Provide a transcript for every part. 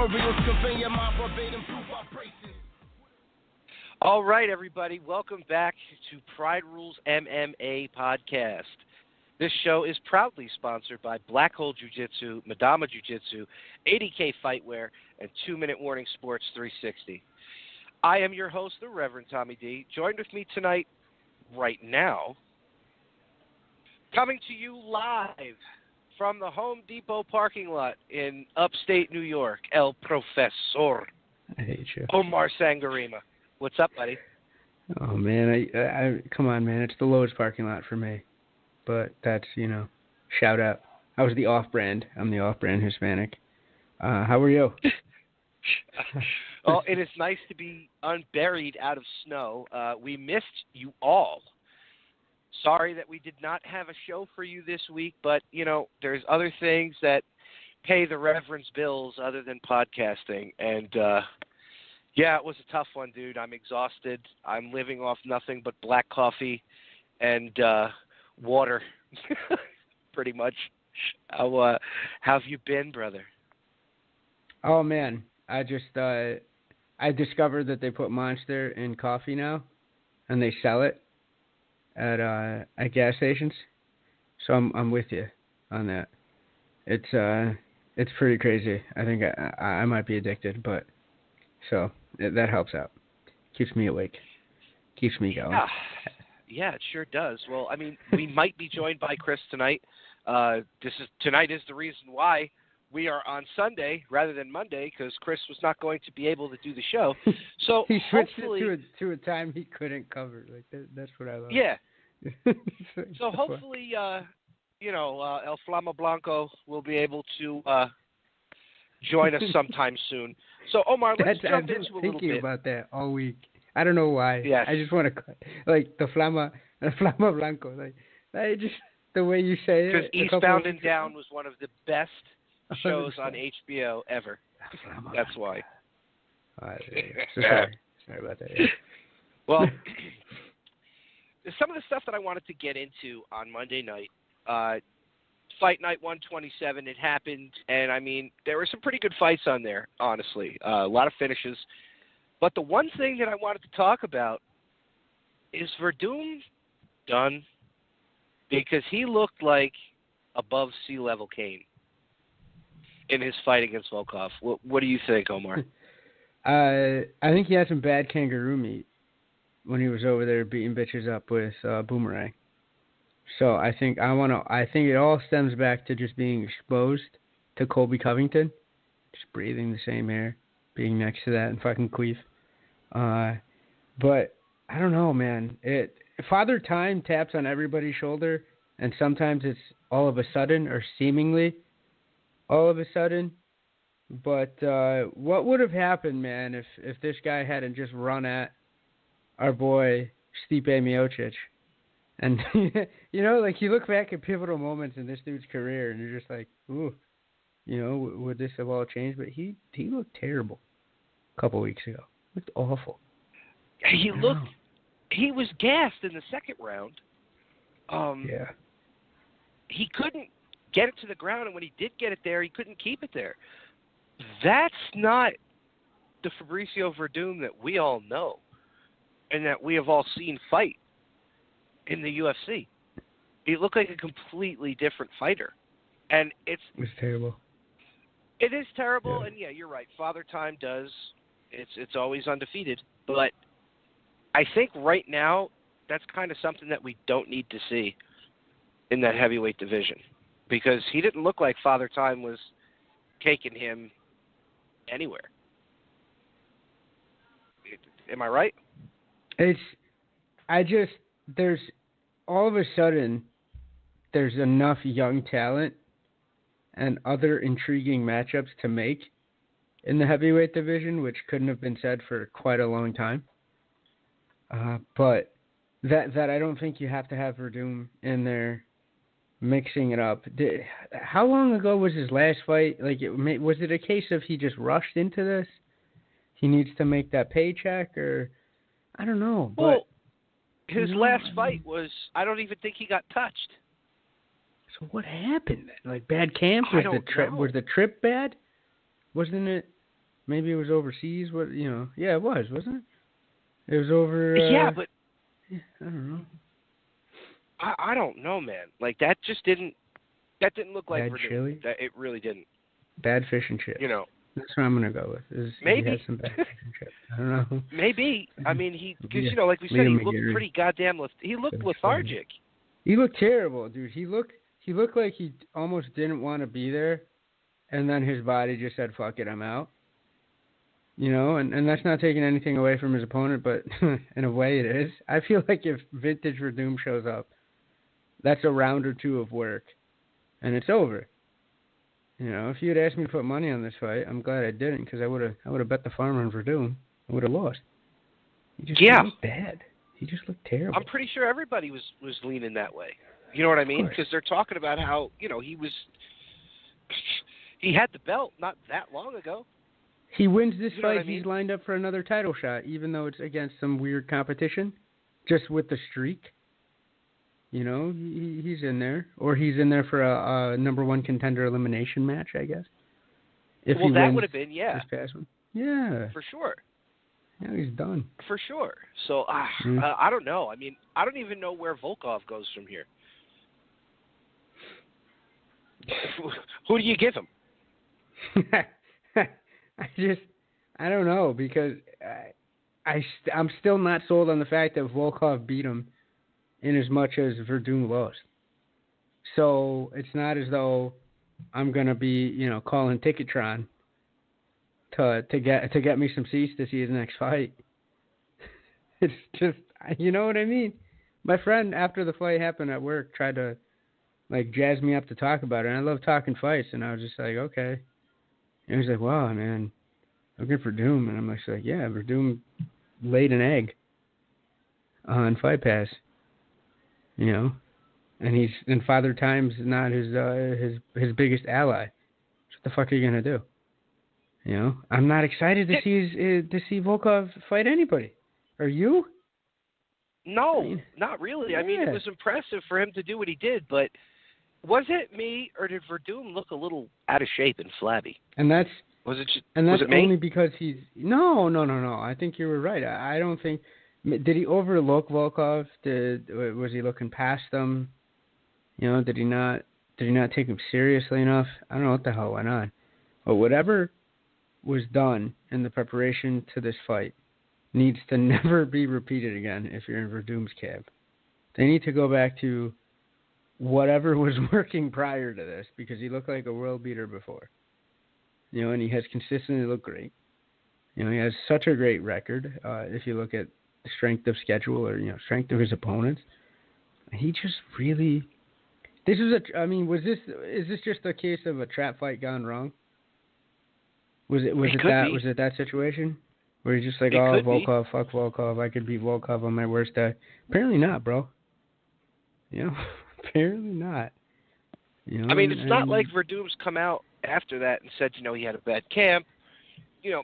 Orioles convey your mind verbatim through vibrations. All right, everybody, welcome back to Pride Rules MMA podcast. This show is proudly sponsored by Black Hole Jiu-Jitsu, Madama Jiu-Jitsu, 80K Fightwear, and 2 Minute Warning Sports 360. I am your host, the Reverend Tommy D. Joined with me tonight, right now, coming to you live from the Home Depot parking lot in upstate New York, El Professor. I hate you. Omar Sangarima. What's up, buddy? Oh, man. I come on, man. It's the lowest parking lot for me. But that's, shout out. I was the off-brand. I'm the off-brand Hispanic. How are you? Oh, it is nice to be unburied out of snow. We missed you all. Sorry that we did not have a show for you this week, but, there's other things that pay the Reverend's bills other than podcasting. And, yeah, it was a tough one, dude. I'm exhausted. I'm living off nothing but black coffee and water, pretty much. How have you been, brother? Oh, man. I discovered that they put Monster in coffee now, and they sell it at gas stations. So I'm with you on that. It's pretty crazy. I think I might be addicted, but so that helps out. Keeps me awake. Keeps me going. Yeah, it sure does. Well, I mean, we might be joined by Chris tonight. Tonight is the reason why we are on Sunday rather than Monday, because Chris was not going to be able to do the show. So he switched it to a time he couldn't cover. Like that's what I love. Yeah. So hopefully, El Flama Blanco will be able to join us sometime soon. So Omar, let's jump into a little bit. I've been thinking about that all week. I don't know why. Yes. I just want to, like, the Flama Blanco. Like, the way you say it. Because Eastbound and Down was one of the best shows on HBO ever. That's why. Sorry about that. Yeah. Well, some of the stuff that I wanted to get into on Monday night, Fight Night 127, it happened, and, I mean, there were some pretty good fights on there, honestly. A lot of finishes. But the one thing that I wanted to talk about is Verdum done, because he looked like above sea level Kane in his fight against Volkov. What do you think, Omar? I think he had some bad kangaroo meat when he was over there beating bitches up with Boomerang. So I think it all stems back to just being exposed to Colby Covington, just breathing the same air, being next to that and fucking queef. But I don't know, man. Father Time taps on everybody's shoulder, and sometimes it's all of a sudden or seemingly all of a sudden. But what would have happened, man, if this guy hadn't just run at our boy Stipe Miocic? And, like you look back at pivotal moments in this dude's career, and you're just like, ooh, would this have all changed? But he looked terrible a couple weeks ago. Looked awful. He was gassed in the second round. Yeah. He couldn't get it to the ground, and when he did get it there, he couldn't keep it there. That's not the Fabricio Verdum that we all know and that we have all seen fight in the UFC. He looked like a completely different fighter. And it was terrible. It is terrible, yeah. And yeah, you're right. Father Time does. It's always undefeated. But I think right now that's kind of something that we don't need to see in that heavyweight division, because he didn't look like Father Time was taking him anywhere. Am I right? There's all of a sudden there's enough young talent and other intriguing matchups to make in the heavyweight division, which couldn't have been said for quite a long time. But that I don't think you have to have Verdum in there mixing it up. How long ago was his last fight? Was it a case of he just rushed into this? He needs to make that paycheck, or I don't know. Well, his last fight was, I don't even think he got touched. So what happened then? Like bad camp? Was the trip bad? Wasn't it? Maybe it was overseas. What Yeah, it was, wasn't it? It was over. Yeah, but I don't know. I don't know, man. Like that just didn't. That didn't look like Bad Verdun. chili. That it really didn't. Bad fish and chips. You know. That's what I'm gonna go with. Is he Maybe. had some bad fish and chips. I don't know. Maybe. I mean, because Yeah. like we said, Liam he looked McGarry. pretty goddamn. He looked lethargic. He looked terrible, dude. He looked like he almost didn't want to be there, and then his body just said, "Fuck it, I'm out." And that's not taking anything away from his opponent, but in a way it is. I feel like if Vintage Verdum shows up, that's a round or two of work, and it's over. If you had asked me to put money on this fight, I'm glad I didn't, because I would have bet the farm on Verdum. I would have lost. He just looked bad. He just looked terrible. I'm pretty sure everybody was leaning that way. You know what I mean? Because they're talking about how he had the belt not that long ago. He wins this fight, I mean? He's lined up for another title shot, even though it's against some weird competition, just with the streak. He's in there. Or he's in there for a number one contender elimination match, I guess. If well, he that wins would have been, yeah. this past one. Yeah. For sure. Yeah, he's done. For sure. So, I don't know. I mean, I don't even know where Volkov goes from here. Who do you give him? I don't know, because I'm still not sold on the fact that Volkov beat him in as much as Verdum lost. So it's not as though I'm gonna be, calling Ticketron to get me some seats to see his next fight. It's just, you know what I mean? My friend, after the fight happened at work, tried to jazz me up to talk about it, and I love talking fights, and I was just like, okay. And he's like, wow, man, looking for Doom. And I'm like, yeah, Verdum laid an egg on Fight Pass, and Father Time's not his biggest ally. What the fuck are you gonna do? I'm not excited to see Volkov fight anybody. Are you? No, not really. I mean, it was impressive for him to do what he did, but was it me, or did Verdum look a little out of shape and flabby? And that's was it only me? because he's no. I think you were right. I don't think. Did he overlook Volkov? Was he looking past him? Did he not take him seriously enough? I don't know what the hell went on. But whatever was done in the preparation to this fight needs to never be repeated again if you're in Verdum's camp. They need to go back to whatever was working prior to this, because he looked like a world beater before. And he has consistently looked great. He has such a great record. If you look at the strength of schedule or, strength of his opponents, he just really. Is this just a case of a trap fight gone wrong? Was it that situation where he's just like, oh, Volkov, fuck Volkov, I could beat Volkov on my worst day? Apparently not, bro. Apparently not. I mean, it's not like Verdum's come out after that and said, he had a bad camp.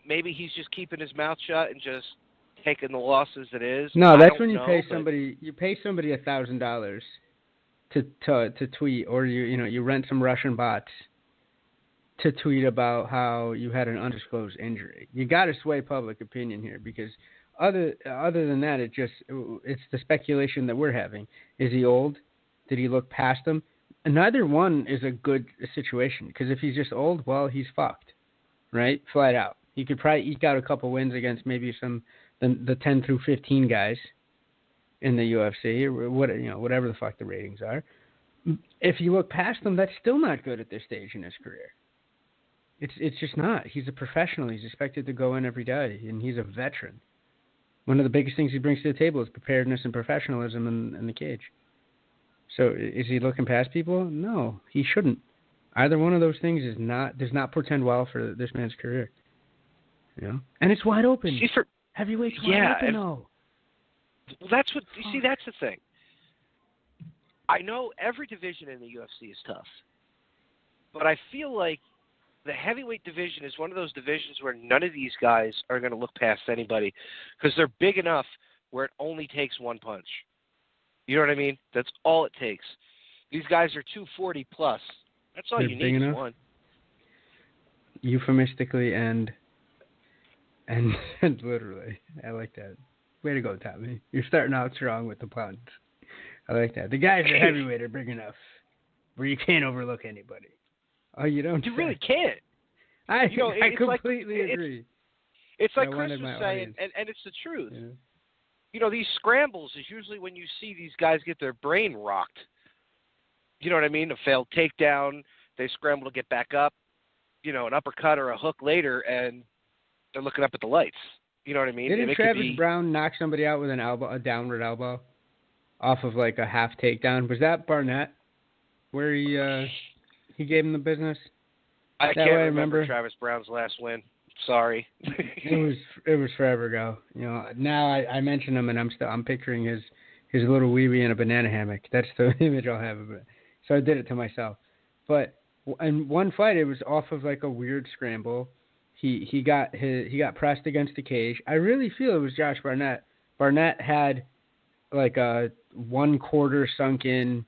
Maybe he's just keeping his mouth shut and just taking the losses it is. No, that's when you pay somebody. You pay somebody $1,000 to tweet, or you rent some Russian bots to tweet about how you had an undisclosed injury. You got to sway public opinion here, because other than that, it's the speculation that we're having. Is he old? Did he look past him? Neither one is a good situation, because if he's just old, well, he's fucked, right? Flat out. He could probably eke out a couple wins against maybe the 10 through 15 guys in the UFC, or whatever the fuck the ratings are. If you look past them, that's still not good at this stage in his career. It's just not. He's a professional. He's expected to go in every day, and he's a veteran. One of the biggest things he brings to the table is preparedness and professionalism in the cage. So is he looking past people? No, he shouldn't. Either one of those things does not portend well for this man's career. And it's wide open. Heavyweight's wide open, though. That's what you see. That's the thing. I know every division in the UFC is tough, but I feel like the heavyweight division is one of those divisions where none of these guys are going to look past anybody, because they're big enough where it only takes one punch. You know what I mean? That's all it takes. These guys are 240 plus. That's all you need is one. Euphemistically and And, and literally, I like that. Way to go, Tommy. You're starting out strong with the puns. I like that. The guys at heavyweight are big enough where you can't overlook anybody. Oh, you don't? You really can't. I completely agree. It's like I Chris wanted was my saying, audience. and it's the truth. Yeah. These scrambles is usually when you see these guys get their brain rocked. You know what I mean? A failed takedown, they scramble to get back up, an uppercut or a hook later, and they're looking up at the lights. You know what I mean? Didn't Travis Brown knock somebody out with an elbow, a downward elbow, off of like a half takedown? Was that Barnett, where he gave him the business? I can't remember Travis Brown's last win. Sorry. It was forever ago. Now I mention him and I'm picturing his little wee-wee in a banana hammock. That's the image I'll have of it. So I did it to myself. But in one fight, it was off of like a weird scramble. He got pressed against the cage. I really feel it was Josh Barnett. Barnett had like a 1/4 sunken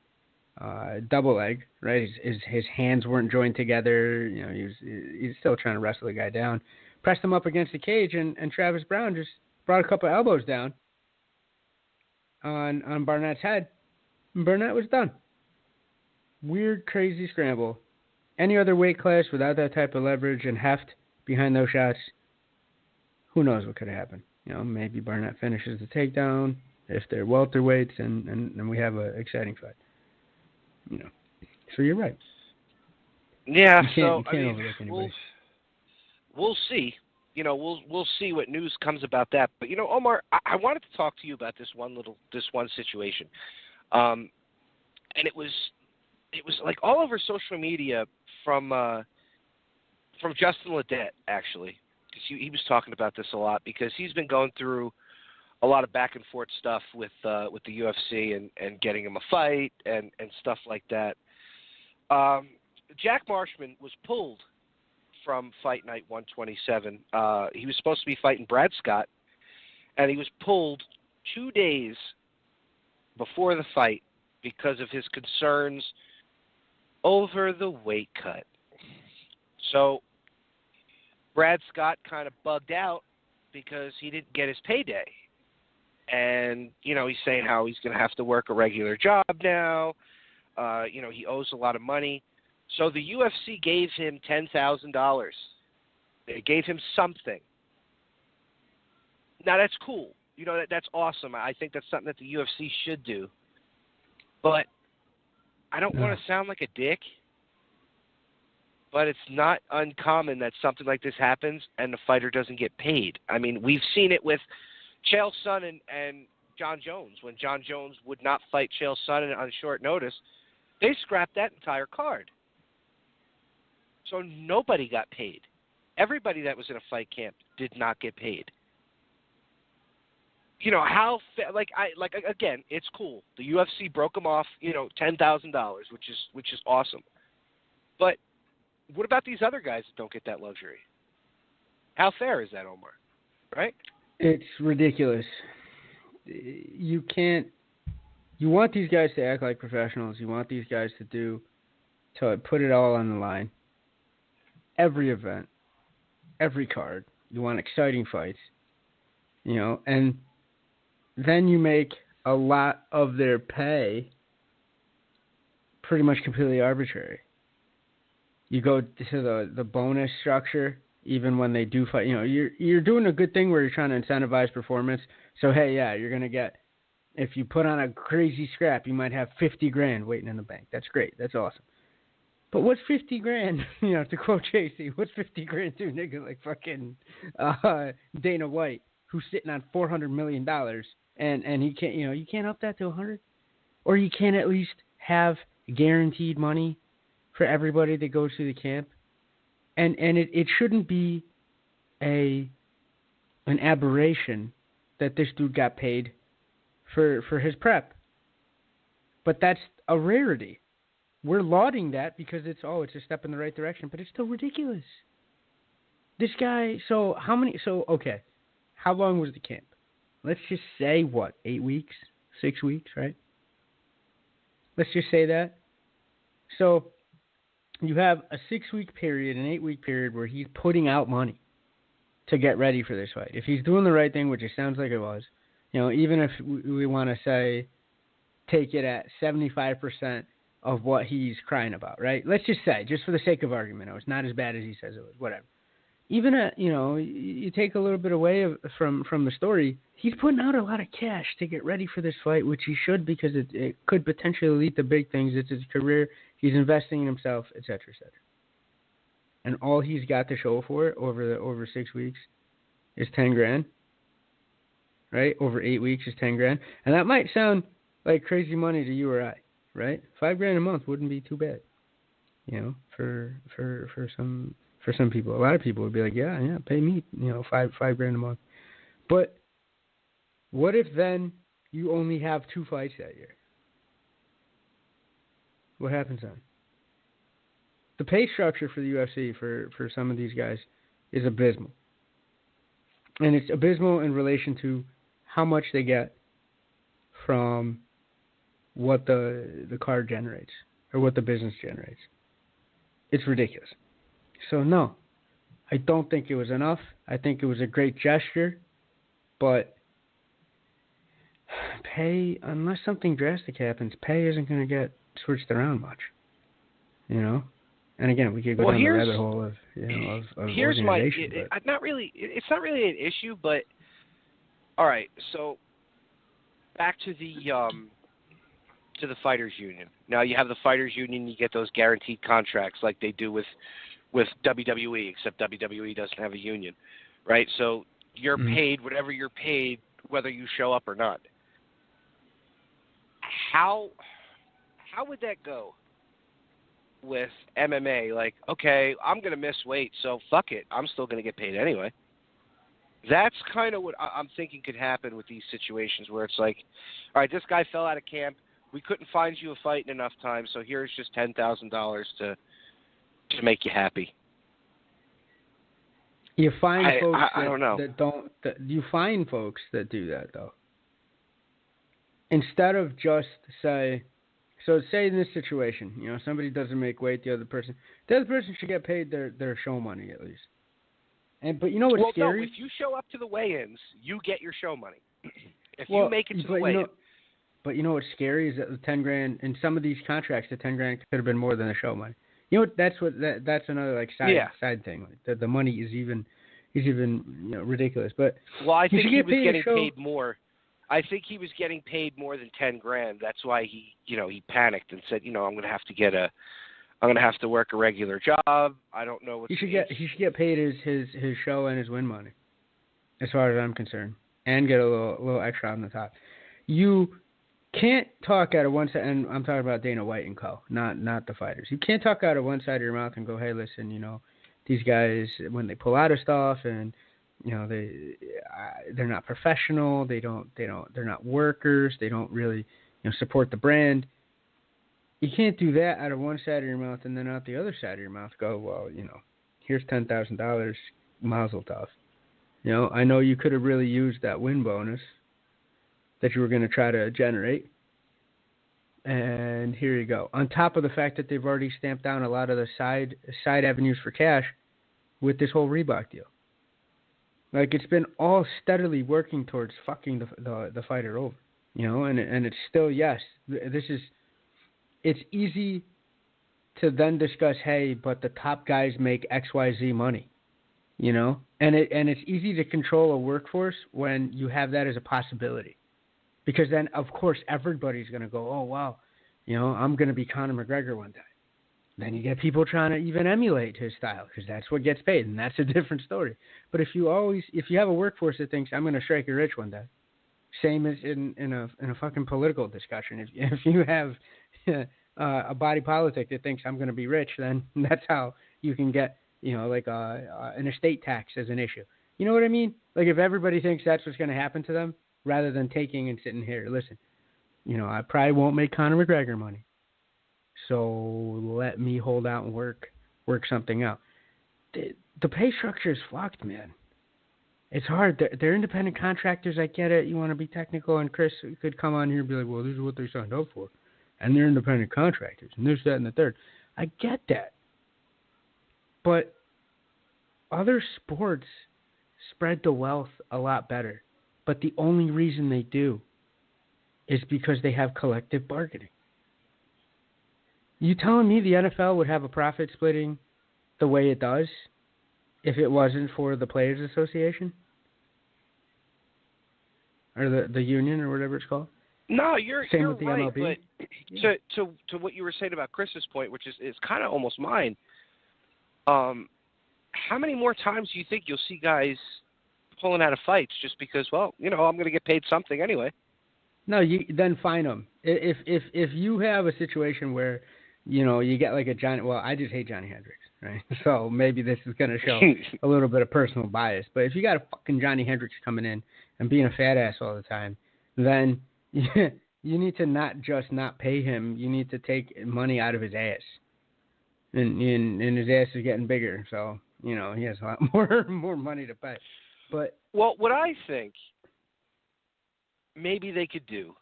double leg, right? His hands weren't joined together. He's still trying to wrestle the guy down. Pressed him up against the cage, and Travis Brown just brought a couple of elbows down on Barnett's head. And Barnett was done. Weird, crazy scramble. Any other weight class without that type of leverage and heft behind those shots, who knows what could have happened? Maybe Barnett finishes the takedown if they're welterweights, and we have an exciting fight. So you're right. Yeah, you can't overlook anybody. We'll see. We'll see what news comes about that. But Omar, I wanted to talk to you about this one situation, and it was like all over social media from Justin Ledet, actually, because he was talking about this a lot because he's been going through a lot of back and forth stuff with the UFC and getting him a fight and stuff like that. Jack Marshman was pulled from Fight Night 127. He was supposed to be fighting Brad Scott, and he was pulled 2 days before the fight because of his concerns over the weight cut. So Brad Scott kind of bugged out because he didn't get his payday. And, he's saying how he's going to have to work a regular job now. He owes a lot of money. So the UFC gave him $10,000. They gave him something. Now, that's cool. That's awesome. I think that's something that the UFC should do. But I don't want to sound like a dick, but it's not uncommon that something like this happens and the fighter doesn't get paid. I mean, we've seen it with Chael Sonnen and John Jones. When John Jones would not fight Chael Sonnen on short notice, they scrapped that entire card. So nobody got paid. Everybody that was in a fight camp did not get paid. Again, it's cool. The UFC broke them off, $10,000, which is awesome. But what about these other guys that don't get that luxury? How fair is that, Omar? Right? It's ridiculous. You want these guys to act like professionals. You want these guys to put it all on the line. Every event, every card. You want exciting fights, and then you make a lot of their pay pretty much completely arbitrary. You go to the bonus structure, even when they do fight. You're doing a good thing where you're trying to incentivize performance. So hey, yeah, you're gonna get, if you put on a crazy scrap, you might have $50,000 waiting in the bank. That's great. That's awesome. But what's $50,000? To quote Chasey, what's $50,000 to a nigga like fucking Dana White, who's sitting on $400 million, and he can't, you can't up that to 100, or you can't at least have guaranteed money for everybody that goes to the camp, and it shouldn't be an aberration that this dude got paid for his prep, but that's a rarity. We're lauding that because it's a step in the right direction, but it's still ridiculous. This guy, okay, how long was the camp? Let's just say, 8 weeks, 6 weeks, right? Let's just say that. So you have a 6-week period, an 8-week period where he's putting out money. to get ready for this fight. If he's doing the right thing, which it sounds like it was, even if we want to say take it at 75% of what he's crying about, right? Let's just say, just for the sake of argument, it was not as bad as he says it was, whatever. Even at, you take a little bit away from the story, he's putting out a lot of cash to get ready for this fight, which he should, because it could potentially lead to big things. It's his career. He's investing in himself, et cetera, et cetera. And all he's got to show for it over 6 weeks is $10,000, right? Over 8 weeks is $10,000, and that might sound like crazy money to you or I, right? $5,000 a month wouldn't be too bad, for some people. A lot of people would be like, yeah, pay me, $5,000 a month. But what if then you only have 2 fights that year? What happens then? The pay structure for the UFC for some of these guys is abysmal. And it's abysmal in relation to how much they get from what the card generates or what the business generates. It's ridiculous. So no, I don't think it was enough. I think it was a great gesture, but pay, unless something drastic happens, pay isn't going to get switched around much, And again, we could go down the rabbit hole of here's organization. It's not really an issue, but all right. So back to the fighters union. Now you have the fighters union. You get those guaranteed contracts like they do with WWE, except WWE doesn't have a union, right? So you're paid whatever you're paid, whether you show up or not. How would that go with MMA? Like, okay, I'm going to miss weight, so fuck it. I'm still going to get paid anyway. That's kind of what I'm thinking could happen with these situations where it's like, all right, this guy fell out of camp. We couldn't find you a fight in enough time, so here's just $10,000 to make you happy. You find folks I don't know. You find folks that do that though. Instead of just say in this situation, somebody doesn't make weight, the other person should get paid their show money at least. But you know what's scary? No, if you show up to the weigh-ins, you get your show money. If you make it to the weigh-in. But you know what's scary is that the $10,000 in some of these contracts, the $10,000 could have been more than the show money. That's another side thing. Like the money is even ridiculous. But I think he was getting paid more. I think he was getting paid more than $10,000. That's why he panicked and said, I'm going to have to work a regular job. I don't know what he should get paid his show and his win money, as far as I'm concerned, and get a little extra on the top. You can't talk out of one side, and I'm talking about Dana White and co., not the fighters. You can't talk out of one side of your mouth and go, hey, listen, these guys, when they pull out of stuff and they're not professional, they're not workers, they don't really support the brand. You can't do that out of one side of your mouth and then out the other side of your mouth go, well, here's $10,000, mazel tov. I know you could have really used that win bonus that you were going to try to generate. And here you go. On top of the fact that they've already stamped down a lot of the side avenues for cash with this whole Reebok deal. Like, it's been all steadily working towards fucking the fighter over, and it's still, yes, it's easy to then discuss, hey, but the top guys make XYZ money, and it's easy to control a workforce when you have that as a possibility. Because then, of course, everybody's going to go, oh, wow, I'm going to be Conor McGregor one day. Then you get people trying to even emulate his style because that's what gets paid, and that's a different story. But if you have a workforce that thinks I'm going to strike you rich one day, same as in a fucking political discussion. If you have a body politic that thinks I'm going to be rich, then that's how you can get an estate tax as an issue. You know what I mean? Like, if everybody thinks that's what's going to happen to them, rather than taking and sitting here, listen, I probably won't make Conor McGregor money, so let me hold out and work something out. The pay structure is fucked, man. It's hard. They're independent contractors. I get it. You want to be technical, and Chris could come on here and be like, well, this is what they signed up for, and they're independent contractors, and this, that, and the third. I get that. But other sports spread the wealth a lot better. But the only reason they do is because they have collective bargaining. You telling me the NFL would have a profit splitting the way it does if it wasn't for the Players Association? Or the union or whatever it's called? No, you're with the right. MLB. But Yeah. to what you were saying about Chris's point, which is kind of almost mine. How many more times do you think you'll see guys pulling out of fights just because, well, I'm going to get paid something anyway? No, you then fine them. If you have a situation where, you get like a Johnny. Well, I just hate Johnny Hendricks, right? So maybe this is going to show a little bit of personal bias. But if you got a fucking Johnny Hendricks coming in and being a fat ass all the time, then you need to not just not pay him. You need to take money out of his ass, and his ass is getting bigger, so he has a lot more money to pay. But well, what I think maybe they could do,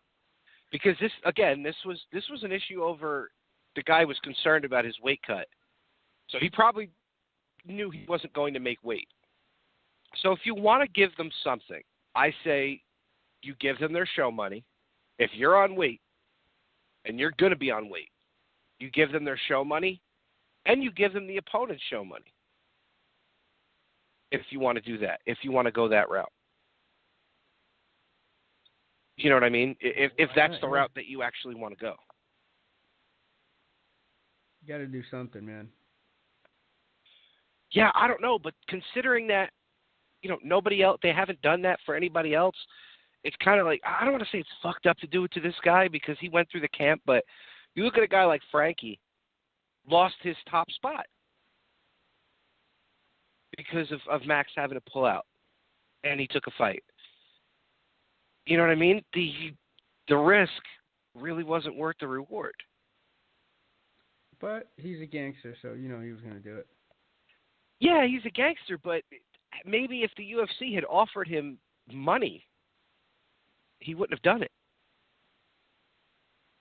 because this was an issue over the guy was concerned about his weight cut, so he probably knew he wasn't going to make weight. So if you want to give them something, I say you give them their show money. If you're on weight, and you're going to be on weight, you give them their show money, and you give them the opponent's show money. If you want to do that, if you want to go that route. You know what I mean? If that's the route that you actually want to go. You got to do something, man. Yeah, I don't know, but considering that, nobody else, they haven't done that for anybody else, it's kind of like, I don't want to say it's fucked up to do it to this guy because he went through the camp, but you look at a guy like Frankie, lost his top spot because of Max having to pull out, and he took a fight. You know what I mean? The risk really wasn't worth the reward. But he's a gangster, so he was going to do it. Yeah, he's a gangster, but maybe if the UFC had offered him money, he wouldn't have done it.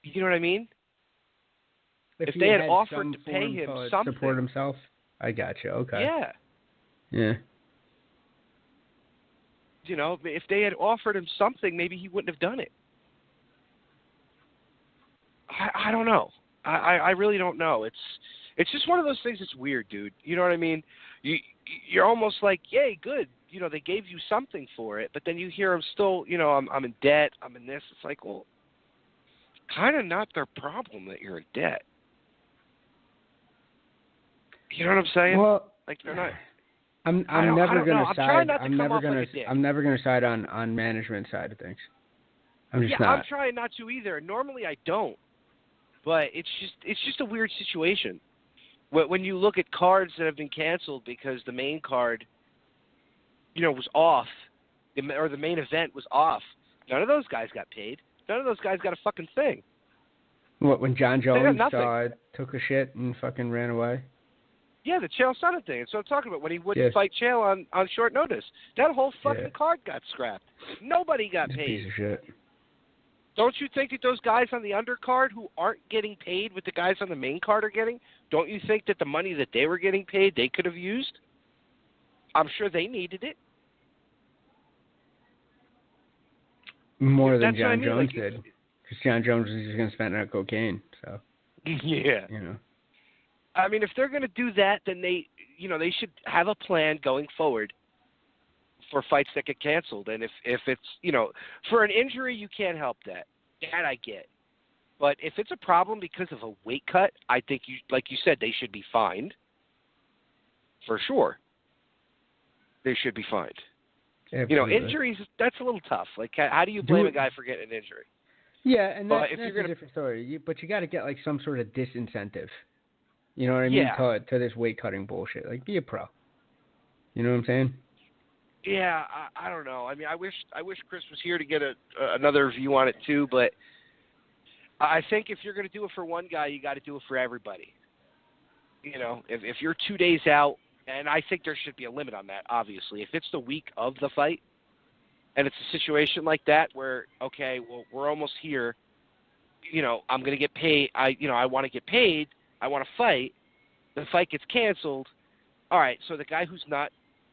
You know what I mean? If they had offered to pay him something. Support himself? I got you. Okay. Yeah. Yeah. If they had offered him something, maybe he wouldn't have done it. I don't know. I really don't know. It's just one of those things that's weird, dude. You know what I mean? You're almost like, yay, good. They gave you something for it, but then you hear them still, I'm in debt, I'm in this. It's like, well, kind of not their problem that you're in debt. You know what I'm saying? Well, like they're not. I'm never going to side. I'm never going to side on management side of things. I'm just not. I'm trying not to either. Normally I don't, but it's just a weird situation. When you look at cards that have been canceled because the main card, was off, or the main event was off, none of those guys got paid. None of those guys got a fucking thing. What, when John Jones took a shit and fucking ran away? Yeah, the Chael Sonnen thing. That's what I'm talking about. When he wouldn't fight Chael on short notice. That whole fucking card got scrapped. Nobody got paid. Piece of shit. Don't you think that those guys on the undercard who aren't getting paid what the guys on the main card are getting, don't you think that the money that they were getting paid they could have used? I'm sure they needed it. More than John Jones did. Because John Jones was just going to spend it on cocaine. So. Yeah. I mean, if they're going to do that, then they should have a plan going forward for fights that get canceled. And if it's, for an injury, you can't help that. That I get. But if it's a problem because of a weight cut, I think, like you said, they should be fined. For sure. They should be fined. Absolutely. Injuries, that's a little tough. Like, how do you blame a guy for getting an injury? Yeah, and that's a different story. But you got to get, like, some sort of disincentive. You know what I mean? Yeah. To this weight cutting bullshit. Like, be a pro. You know what I'm saying? Yeah, I don't know. I mean, I wish Chris was here to get another view on it too. But I think if you're going to do it for one guy, you got to do it for everybody. If you're 2 days out, and I think there should be a limit on that. Obviously, if it's the week of the fight, and it's a situation like that where, okay, well, we're almost here. I'm going to get paid. I want to get paid. I want to fight. The fight gets canceled. All right, so the guy who's not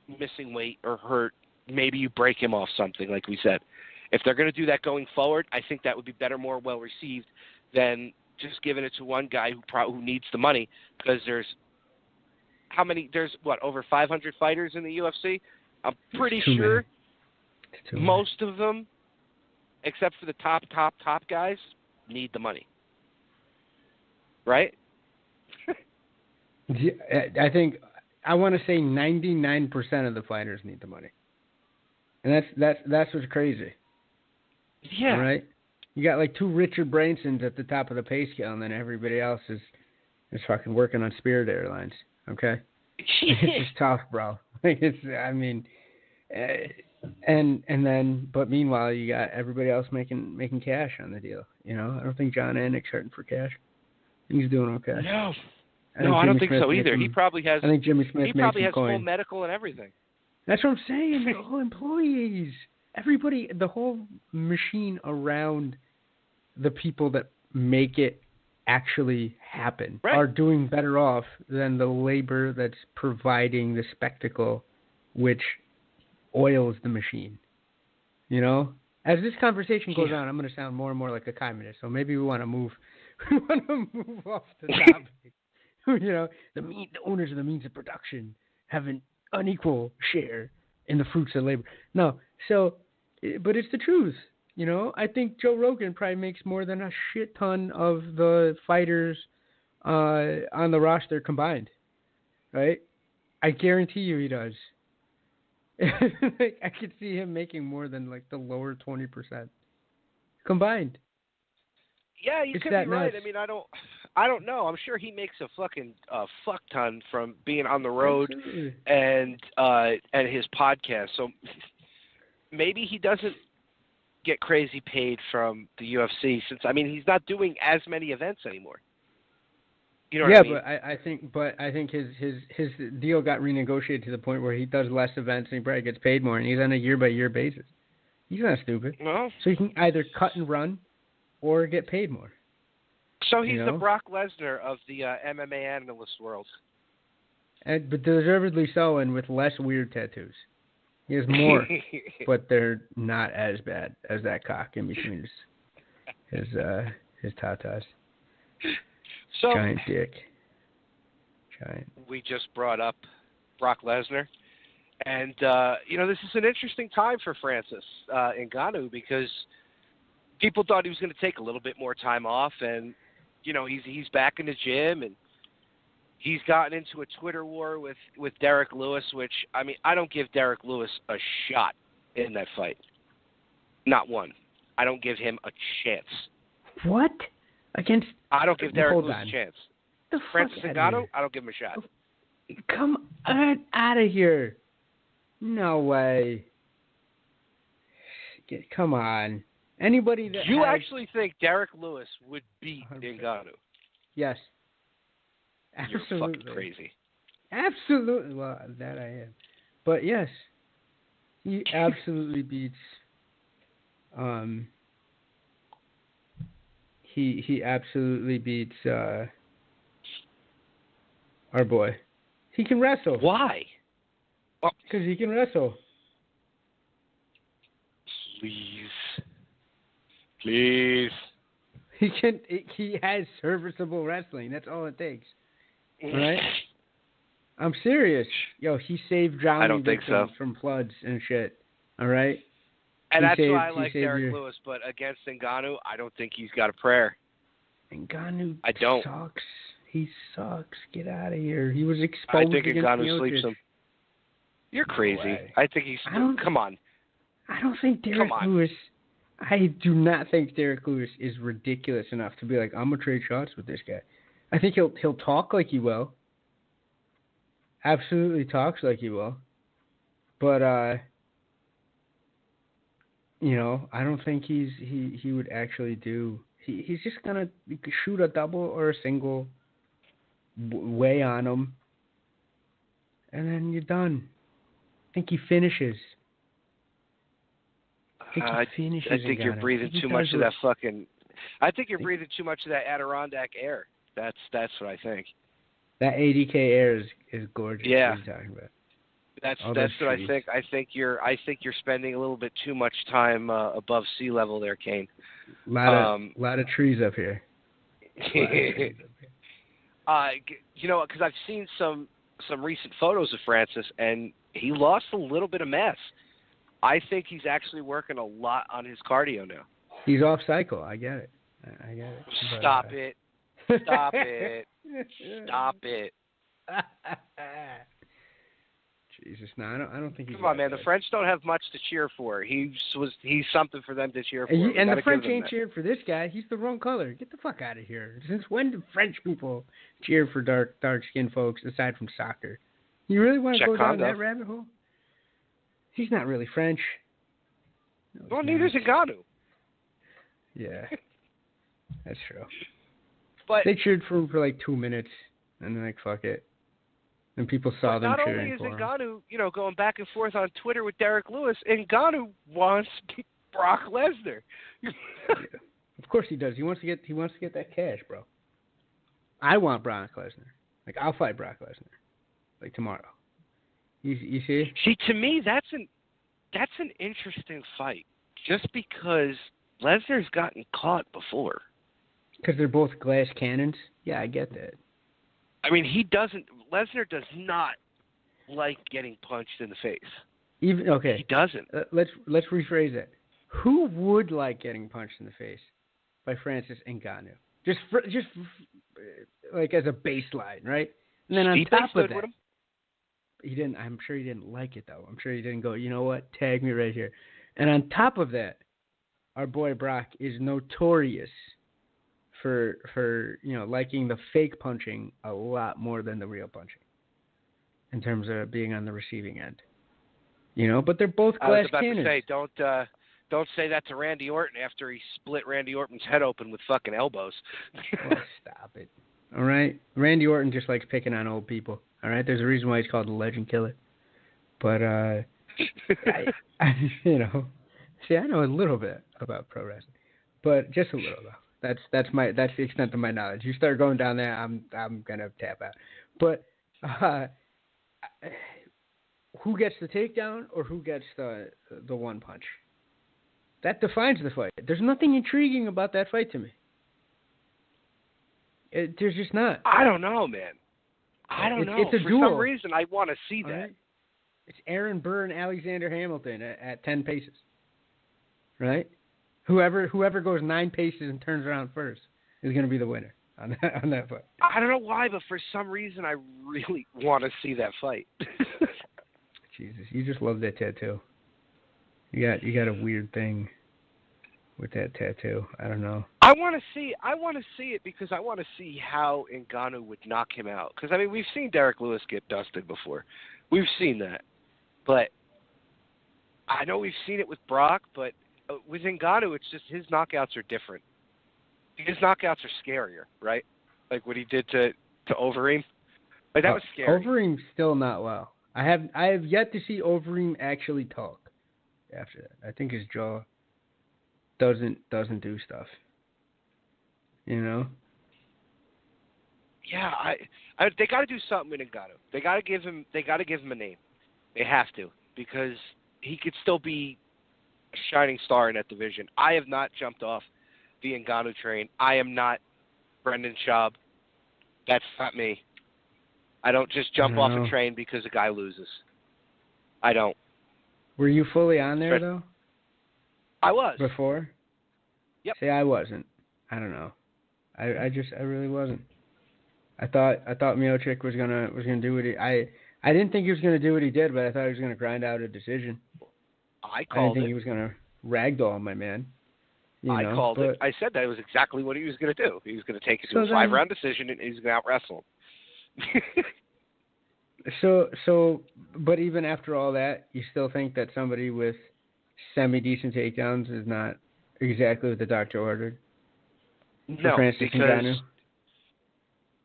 missing weight or hurt, maybe you break him off something, like we said. If they're going to do that going forward, I think that would be better, more well received than just giving it to one guy who needs the money, because there's over 500 fighters in the UFC. I'm pretty sure most of them, except for the top guys, need the money. Right? I think I want to say 99% of the fighters need the money, and that's what's crazy. Yeah. Right. You got like 2 Richard Bransons at the top of the pay scale, and then everybody else is fucking working on Spirit Airlines. Okay. It's just tough, bro. But meanwhile, you got everybody else making cash on the deal. You know, I don't think John Anik's hurting for cash. He's doing okay. No, I don't think so either. He probably has. I think Jimmy Smith. He probably has coin. full medical and everything. That's what I'm saying. The whole employees, everybody, the whole machine around the people that make it actually happen are doing better off than the labor that's providing the spectacle, which oils the machine. You know, as this conversation goes on, I'm going to sound more and more like a communist. So maybe we want to move. We want to move off the topic. You know, the owners of the means of production have an unequal share in the fruits of labor. No, but it's the truth. You know, I think Joe Rogan probably makes more than a shit ton of the fighters on the roster combined, right? I guarantee you he does. I could see him making more than like the lower 20% combined. Yeah, you could be right. Nuts. I mean, I don't know. I'm sure he makes a fucking fuck ton from being on the road and his podcast. So maybe he doesn't get crazy paid from the UFC, since he's not doing as many events anymore. You know what I mean? but I think his deal got renegotiated to the point where he does less events and he probably gets paid more, and he's on a year-by-year basis. He's not stupid. No. So he can either cut and run or get paid more. So he's the Brock Lesnar of the MMA analyst world. But deservedly so, and with less weird tattoos. He has more, but they're not as bad as that cock in between his tatas. So, giant dick. Giant. We just brought up Brock Lesnar. And, this is an interesting time for Francis Ngannou, because people thought he was going to take a little bit more time off. And, he's back in the gym, and he's gotten into a Twitter war with Derek Lewis, which, I don't give Derek Lewis a shot in that fight. Not one. I don't give him a chance. What? Against? I don't give Derek Lewis a chance. The Francis Ngannou, I don't give him a shot. Come out of here. No way. Come on. Anybody that you actually think Derek Lewis would beat 100%. Ngannou? Yes. Absolutely. You're fucking crazy. Absolutely. Well, that I am. But yes, he absolutely beats. He absolutely beats our boy. He can wrestle. Why? Because he can wrestle. Please. He has serviceable wrestling. That's all it takes. Right? I'm serious. Yo, he saved drowning victims from floods and shit. All right? And that's why I like Derek Lewis, but against Ngannou, I don't think he's got a prayer. Ngannou I don't. sucks. He sucks. Get out of here. He was exposed. I think Ngannou sleeps him. You're crazy. No, I think he's... Come on. I don't think Derek Lewis... I do not think Derek Lewis is ridiculous enough to be like, I'm going to trade shots with this guy. I think he'll talk like he will. Absolutely talks like he will. But, I don't think he would actually do... He's just going to shoot a double or a single way on him. And then you're done. I think he finishes. I think you're breathing too much of that fucking... I think you're breathing too much of that Adirondack air. That's what I think. That 80K air is gorgeous. Yeah. What are you talking about? That's All what those I trees. think. I think you're spending a little bit too much time above sea level there, Kane. Lot of trees up here. Because I've seen some recent photos of Francis, and he lost a little bit of mass. I think he's actually working a lot on his cardio now. He's off cycle. I get it. I get it. But, Stop it. Stop it. Stop it. Jesus, no, I don't think he's. Come on, man. The French don't have much to cheer for. He's something for them to cheer for. And the French ain't cheering for this guy. He's the wrong color. Get the fuck out of here. Since when do French people cheer for dark-skinned folks aside from soccer? You really want to go down that rabbit hole? He's not really French. No, well, neither's Ngannou. Yeah, that's true. But they cheered for him for like 2 minutes, and then like fuck it. And people saw them cheering for him. Not only is Ngannou, going back and forth on Twitter with Derek Lewis, Ngannou wants Brock Lesnar. Yeah. Of course he does. He wants to get that cash, bro. I want Brock Lesnar. Like, I'll fight Brock Lesnar, like tomorrow. You see? See, to me, that's an interesting fight, just because Lesnar's gotten caught before. Because they're both glass cannons. Yeah, I get that. I mean, Lesnar does not like getting punched in the face. Okay. He doesn't. Let's rephrase that. Who would like getting punched in the face by Francis Ngannou? Just like as a baseline, right? And then on top of that, he didn't. I'm sure he didn't like it though. I'm sure he didn't go, you know what? Tag me right here. And on top of that, our boy Brock is notorious for liking the fake punching a lot more than the real punching, in terms of being on the receiving end. But they're both glass cannons. I was about to say, don't say that to Randy Orton after he split Randy Orton's head open with fucking elbows. Well, stop it. All right? Randy Orton just likes picking on old people. All right? There's a reason why he's called the Legend Killer. But, see, I know a little bit about pro wrestling, but just a little, though. That's the extent of my knowledge. You start going down there, I'm gonna tap out. But who gets the takedown or who gets the one punch? That defines the fight. There's nothing intriguing about that fight to me. There's just not. I don't know, man. I don't know. It's a For duel. some reason, I want to see that. Right? It's Aaron Burr and Alexander Hamilton at 10 paces, right? Whoever goes 9 paces and turns around first is going to be the winner on that fight. I don't know why, but for some reason, I really want to see that fight. Jesus, you just love that tattoo. You got a weird thing with that tattoo. I don't know. I want to see it because I want to see how Ngannou would knock him out. Because I mean, we've seen Derek Lewis get dusted before. We've seen that, but I know we've seen it with Brock. But with Ngannou, it's just his knockouts are different. His knockouts are scarier, right? Like what he did to Overeem. Like that was scary. Overeem's still not well. I have yet to see Overeem actually talk after that. I think his jaw doesn't do stuff. Yeah, they got to do something with Ngannou. They got to give him a name. They have to, because he could still be a shining star in that division. I have not jumped off the Ngannou train. I am not Brendan Schaub. That's not me. I don't just jump off a train because a guy loses. I don't. Were you fully on there though? I was before. Yep. See, I wasn't. I don't know. I really wasn't. I thought Miocic was gonna do what he. I didn't think he was gonna do what he did, but I thought he was gonna grind out a decision. I didn't think he was gonna ragdoll my man. I called it. I said that was exactly what he was gonna do. He was gonna take it to a 5-round decision, and he was gonna out wrestle him. So, but even after all that, you still think that somebody with semi-decent takedowns is not exactly what the doctor ordered? No,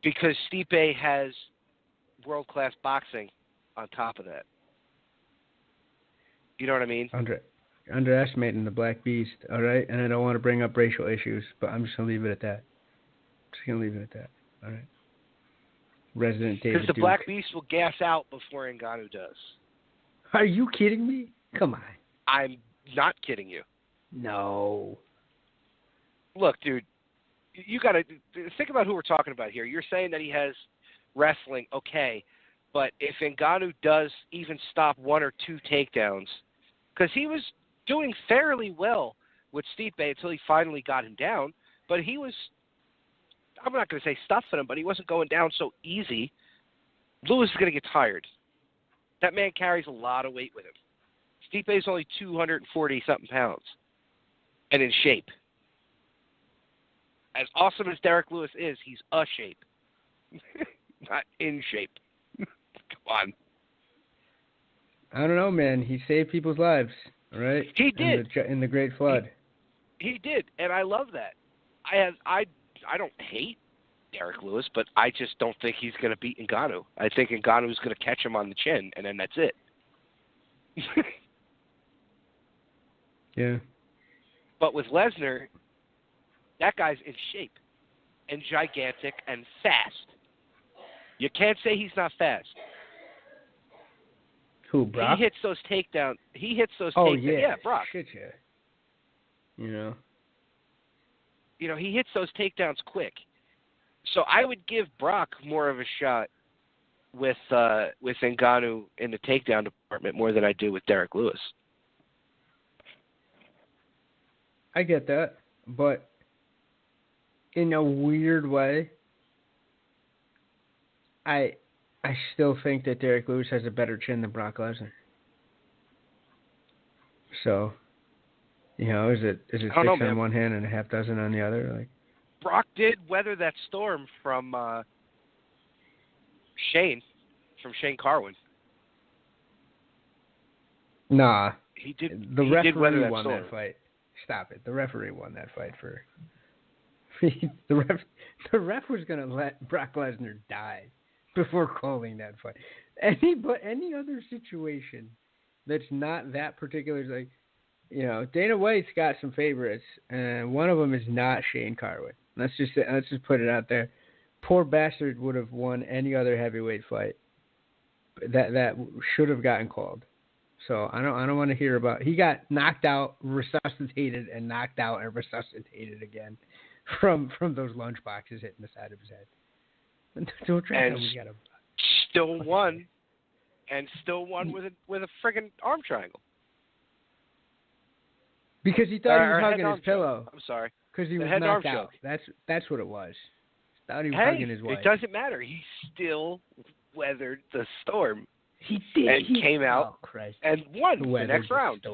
because Stipe has world-class boxing on top of that. You know what I mean? Underestimating the Black Beast, all right? And I don't want to bring up racial issues, but I'm just going to leave it at that. All right? Resident David Because the Duke. Black Beast will gas out before Ngannou does. Are you kidding me? Come on. I'm not kidding you. No. Look, dude, you got to think about who we're talking about here. You're saying that he has wrestling, okay, but if Ngannou does even stop one or two takedowns, because he was doing fairly well with Stipe until he finally got him down, but he was, I'm not going to say stuffing him, but he wasn't going down so easy. Lewis is going to get tired. That man carries a lot of weight with him. Stipe is only 240-something pounds and in shape. As awesome as Derek Lewis is, he's a shape. Not in shape. Come on. I don't know, man. He saved people's lives, all right? He did. In the Great Flood. He did, and I love that. I don't hate Derek Lewis, but I just don't think he's going to beat Ngannou. I think Ngannou's going to catch him on the chin, and then that's it. Yeah. But with Lesnar, that guy's in shape and gigantic and fast. You can't say he's not fast. Who, Brock? He hits those takedowns. Oh, yeah. Yeah, Brock. Shit, yeah. You know, he hits those takedowns quick. So I would give Brock more of a shot with Ngannou in the takedown department more than I do with Derek Lewis. I get that, but in a weird way, I still think that Derek Lewis has a better chin than Brock Lesnar. So, is it 6 on one hand and a half dozen on the other? Like, Brock did weather that storm from Shane Carwin. Nah, he did. The referee won that fight. Stop it. The referee won that fight for. The ref was gonna let Brock Lesnar die before calling that fight. Any other situation that's not that particular, like, Dana White's got some favorites, and one of them is not Shane Carwin. Let's just put it out there. Poor bastard would have won any other heavyweight fight that should have gotten called. So I don't want to hear about. He got knocked out, resuscitated, and knocked out and resuscitated again from those lunch boxes hitting the side of his head. Don't try to we got him. Still won, and still won with a friggin' arm triangle. Because he thought he was hugging his pillow. I'm sorry. Because he was knocked out. That's what it was. He thought he was hugging his wife. It doesn't matter. He still weathered the storm. He did. And came out and won the next round.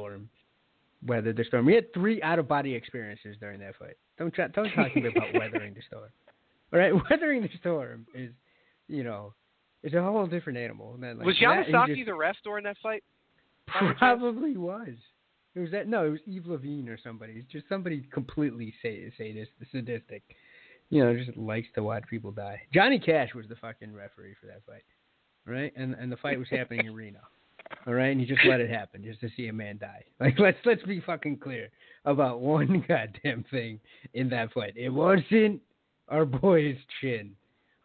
Weathered the storm. We had 3 out-of-body experiences during that fight. Don't talk to me about weathering the storm. All right? Weathering the storm is, it's a whole different animal. And then, like, was Yamasaki the ref during that fight? Probably was. It was it was Eve Levine or somebody. It's just somebody completely sadistic. Just likes to watch people die. Johnny Cash was the fucking referee for that fight. Right? And the fight was happening in Reno. All right? And he just let it happen just to see a man die. Like, let's be fucking clear about one goddamn thing in that fight. It wasn't our boy's chin.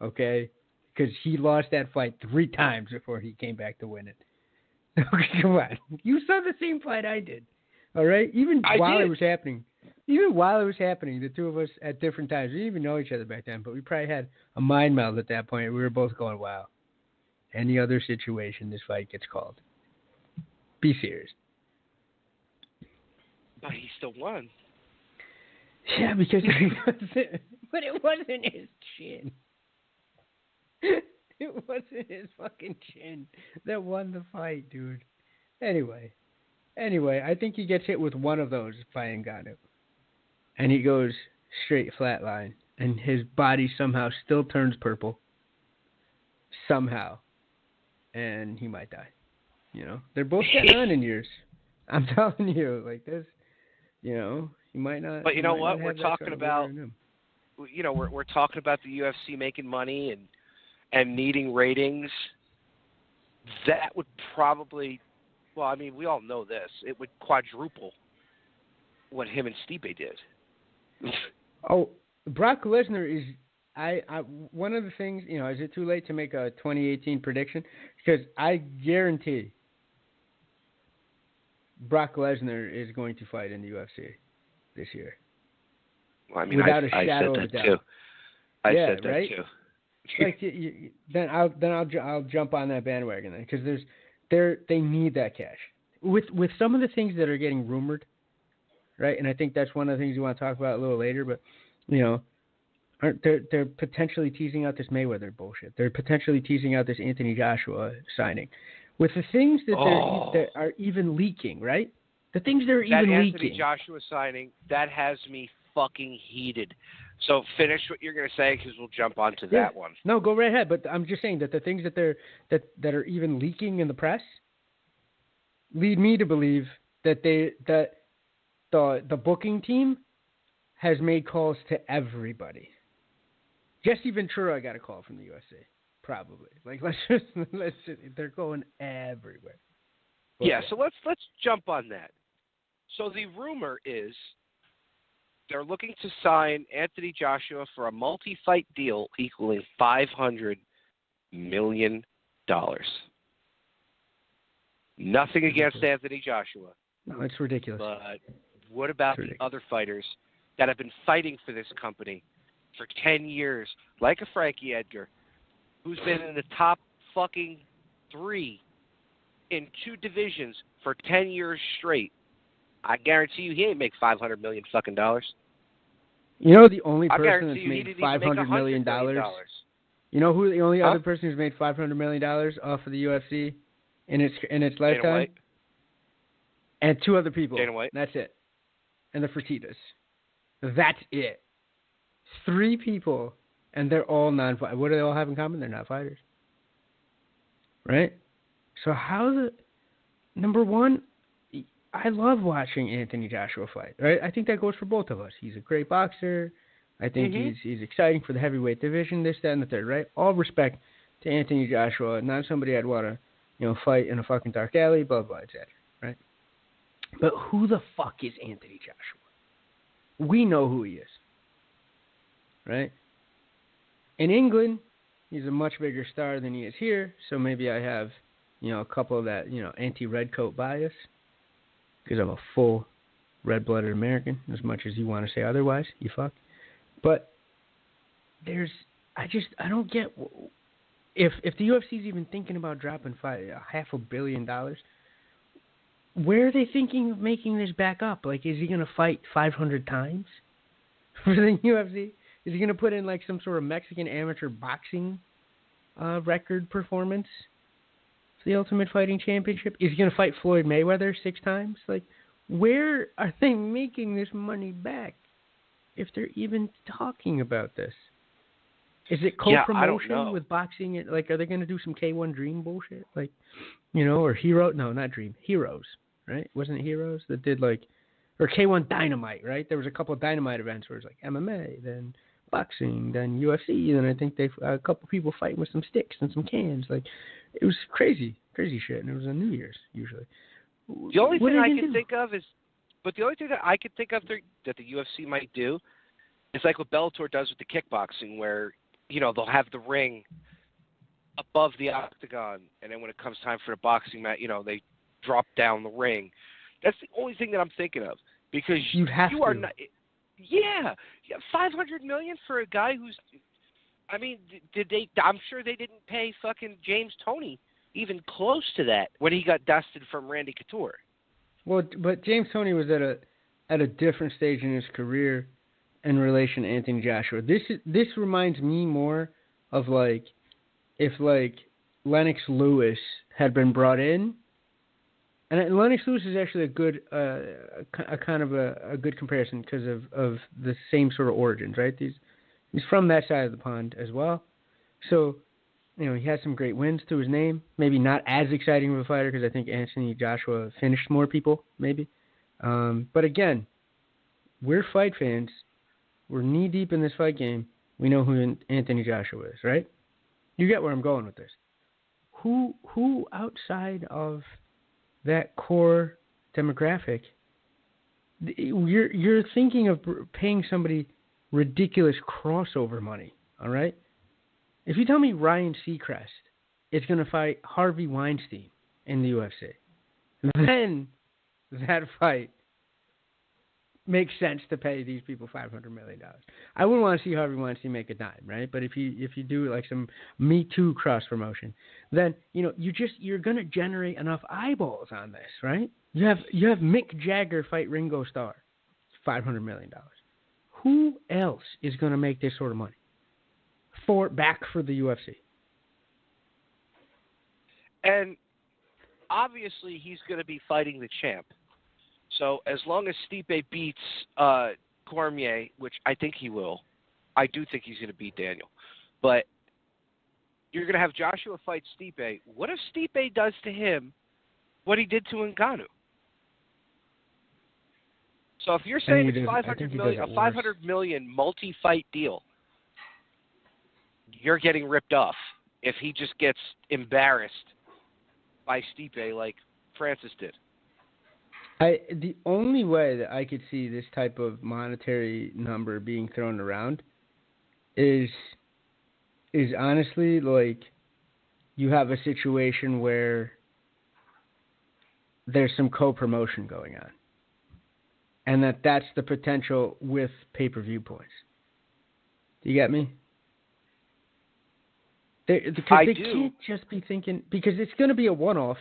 Okay? Because he lost that fight 3 times before he came back to win it. Okay, come on. You saw the same fight I did. All right? Even while it was happening, the two of us at different times, we didn't even know each other back then, but we probably had a mind meld at that point. We were both going, wow. Any other situation, this fight gets called. Be serious. But he still won. Yeah, because but it wasn't his chin. It wasn't his fucking chin that won the fight, dude. Anyway, I think he gets hit with one of those by Ngannou. And he goes straight flatline. And his body somehow still turns purple. Somehow. And he might die. They're both getting on in years. I'm telling you, like this, he might not. But you know what? We're talking about, we're talking about the UFC making money and needing ratings. That would probably, well, I mean, we all know this. It would quadruple what him and Stipe did. Oh, Brock Lesnar is. I one of the things, is it too late to make a 2018 prediction? Because I guarantee Brock Lesnar is going to fight in the UFC this year. Well, I mean, without a I shadow said of a that doubt. too. I Yeah, said that right? too. Like then I'll jump on that bandwagon then, because they need that cash with some of the things that are getting rumored, right? And I think that's one of the things we want to talk about a little later. But they're potentially teasing out this Mayweather bullshit. They're potentially teasing out this Anthony Joshua signing, with the things that are even leaking, right? The things that are even That leaking. Anthony Joshua signing, that has me fucking heated. So finish what you're going to say, because we'll jump onto that one. No, go right ahead. But I'm just saying that the things that that are even leaking in the press lead me to believe that the booking team has made calls to everybody. Jesse Ventura got a call from the UFC, probably. Like let's just they're going everywhere. But, yeah, so let's jump on that. So the rumor is they're looking to sign Anthony Joshua for a multi-fight deal equaling $500 million. Nothing against Anthony Joshua. No, it's ridiculous. But what about the other fighters that have been fighting for this company for 10 years, like a Frankie Edgar, who's been in the top fucking 3 in 2 divisions for 10 years straight? I guarantee you he ain't make $500 million fucking dollars. You know the only person that's made made $500 million dollars? You know who the only other person who's made $500 million dollars off of the UFC in its lifetime? Dana White. And 2 other people. Dana White. That's it. And the Fertittas. That's it. 3 people, and they're all non-fighters. What do they all have in common? They're not fighters. Right? So number one, I love watching Anthony Joshua fight, right? I think that goes for both of us. He's a great boxer. I think he's exciting for the heavyweight division, this, that, and the third, right? All respect to Anthony Joshua, not somebody I'd want to, fight in a fucking dark alley, blah, blah, etc., right? But who the fuck is Anthony Joshua? We know who he is, right? In England, he's a much bigger star than he is here, so maybe I have, a couple of that, anti-redcoat bias, because I'm a full red-blooded American, as much as you want to say otherwise, you fuck. But I don't get, if the UFC's even thinking about dropping $500 million, where are they thinking of making this back up? Like, is he going to fight 500 times for the UFC? Is he going to put in, like, some sort of Mexican amateur boxing record performance for the Ultimate Fighting Championship? Is he going to fight Floyd Mayweather 6 times? Like, where are they making this money back if they're even talking about this? Is it co-promotion with boxing? Like, are they going to do some K1 Dream bullshit? Like, or Hero? No, not Dream. Heroes, right? Wasn't it Heroes that did, like, or K1 Dynamite, right? There was a couple of Dynamite events where it was like MMA, then boxing, then UFC, then I think a couple people fighting with some sticks and some cans. Like, it was crazy shit, and it was on New Year's usually. The only thing I can think of that the UFC might do is like what Bellator does with the kickboxing, where they'll have the ring above the octagon, and then when it comes time for the boxing match, they drop down the ring. That's the only thing that I'm thinking of, because you are not. Yeah, $500 million for a guy who's. I mean, did they? I'm sure they didn't pay fucking James Toney even close to that when he got dusted from Randy Couture. Well, but James Toney was at a different stage in his career in relation to Anthony Joshua. This reminds me more of like if like Lennox Lewis had been brought in, and Lennox Lewis is actually a good a good comparison because of the same sort of origins, right? He's from that side of the pond as well, so he has some great wins to his name. Maybe not as exciting of a fighter because I think Anthony Joshua finished more people, maybe. But again, we're fight fans. We're knee deep in this fight game. We know who Anthony Joshua is, right? You get where I'm going with this. Who outside of that core demographic, you're thinking of paying somebody ridiculous crossover money, all right? If you tell me Ryan Seacrest is going to fight Harvey Weinstein in the UFC, that fight makes sense to pay these people $500 million. I wouldn't want to see Harvey Weinstein make a dime, right? But if you do like some Me Too cross promotion, then you're gonna generate enough eyeballs on this, right? You have Mick Jagger fight Ringo Starr, $500 million. Who else is gonna make this sort of money for the UFC? And obviously, he's going to be fighting the champ. So as long as Stipe beats Cormier, which I think he will, I do think he's going to beat Daniel. But you're going to have Joshua fight Stipe. What if Stipe does to him what he did to Ngannou? So if you're saying it's a $500 million multi-fight deal, you're getting ripped off if he just gets embarrassed by Stipe like Francis did. The only way that I could see this type of monetary number being thrown around is honestly like you have a situation where there's some co-promotion going on. And that's the potential with pay-per-view points. Do you get me? They can't just be thinking, because it's going to be a one-off.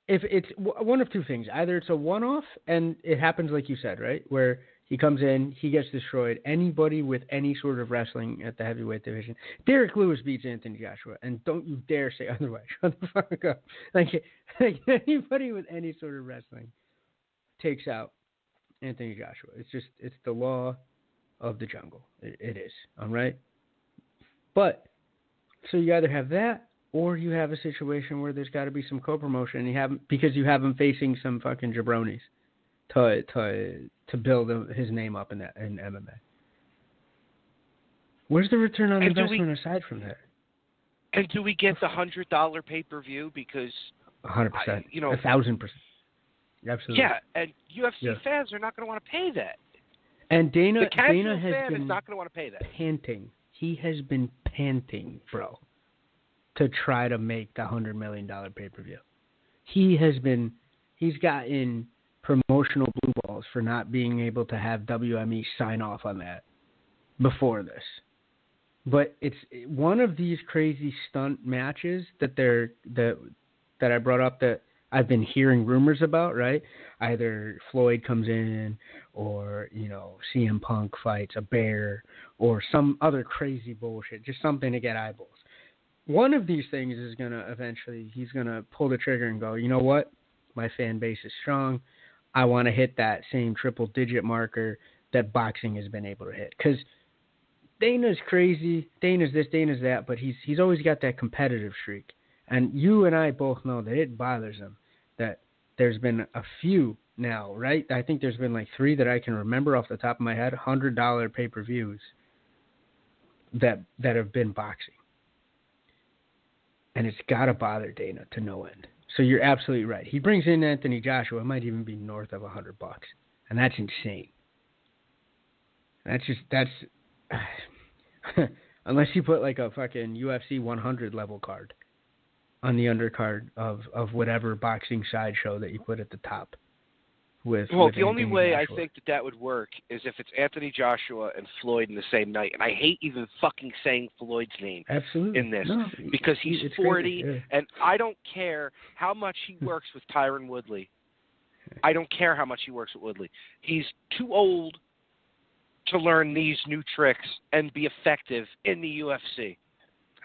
If it's one of two things, either it's a one-off and it happens like you said, right, where he comes in, he gets destroyed. Anybody with any sort of wrestling at the heavyweight division, Derek Lewis beats Anthony Joshua, and don't you dare say otherwise. Shut the fuck up. Like anybody with any sort of wrestling takes out Anthony Joshua. It's the law of the jungle. It is. All right. But so you either have that, or you have a situation where there's got to be some co-promotion, and because you have him facing some fucking jabronis to build his name up in MMA. Where's the return on investment aside from that? And do we get the $100 pay-per-view? Because 100%, 1,000%, absolutely. Yeah, and UFC fans are not going to want to pay that. And Dana has fan is not going to want to pay that. Panting. He has been panting, bro, to try to make the $100 million pay-per-view. He's gotten promotional blue balls for not being able to have WME sign off on that before this. But it's one of these crazy stunt matches that I brought up that I've been hearing rumors about, right? Either Floyd comes in, or CM Punk fights a bear, or some other crazy bullshit, just something to get eyeballs. One of these things is going to eventually, he's going to pull the trigger and go, you know what? My fan base is strong. I want to hit that same triple-digit marker that boxing has been able to hit. Because Dana's crazy, Dana's this, Dana's that, but he's always got that competitive streak. And you and I both know that it bothers him that there's been a few now, right? I think there's been like 3 that I can remember off the top of my head, $100 pay-per-views that have been boxing. And it's got to bother Dana to no end. So you're absolutely right. He brings in Anthony Joshua. It might even be north of $100. And that's insane. That's unless you put like a fucking UFC 100 level card on the undercard of whatever boxing sideshow that you put at the top. The only way I think that would work is if it's Anthony Joshua and Floyd in the same night. And I hate even fucking saying Floyd's name in this because he's 40, and I don't care how much he works with Tyron Woodley. I don't care how much he works with Woodley. He's too old to learn these new tricks and be effective in the UFC.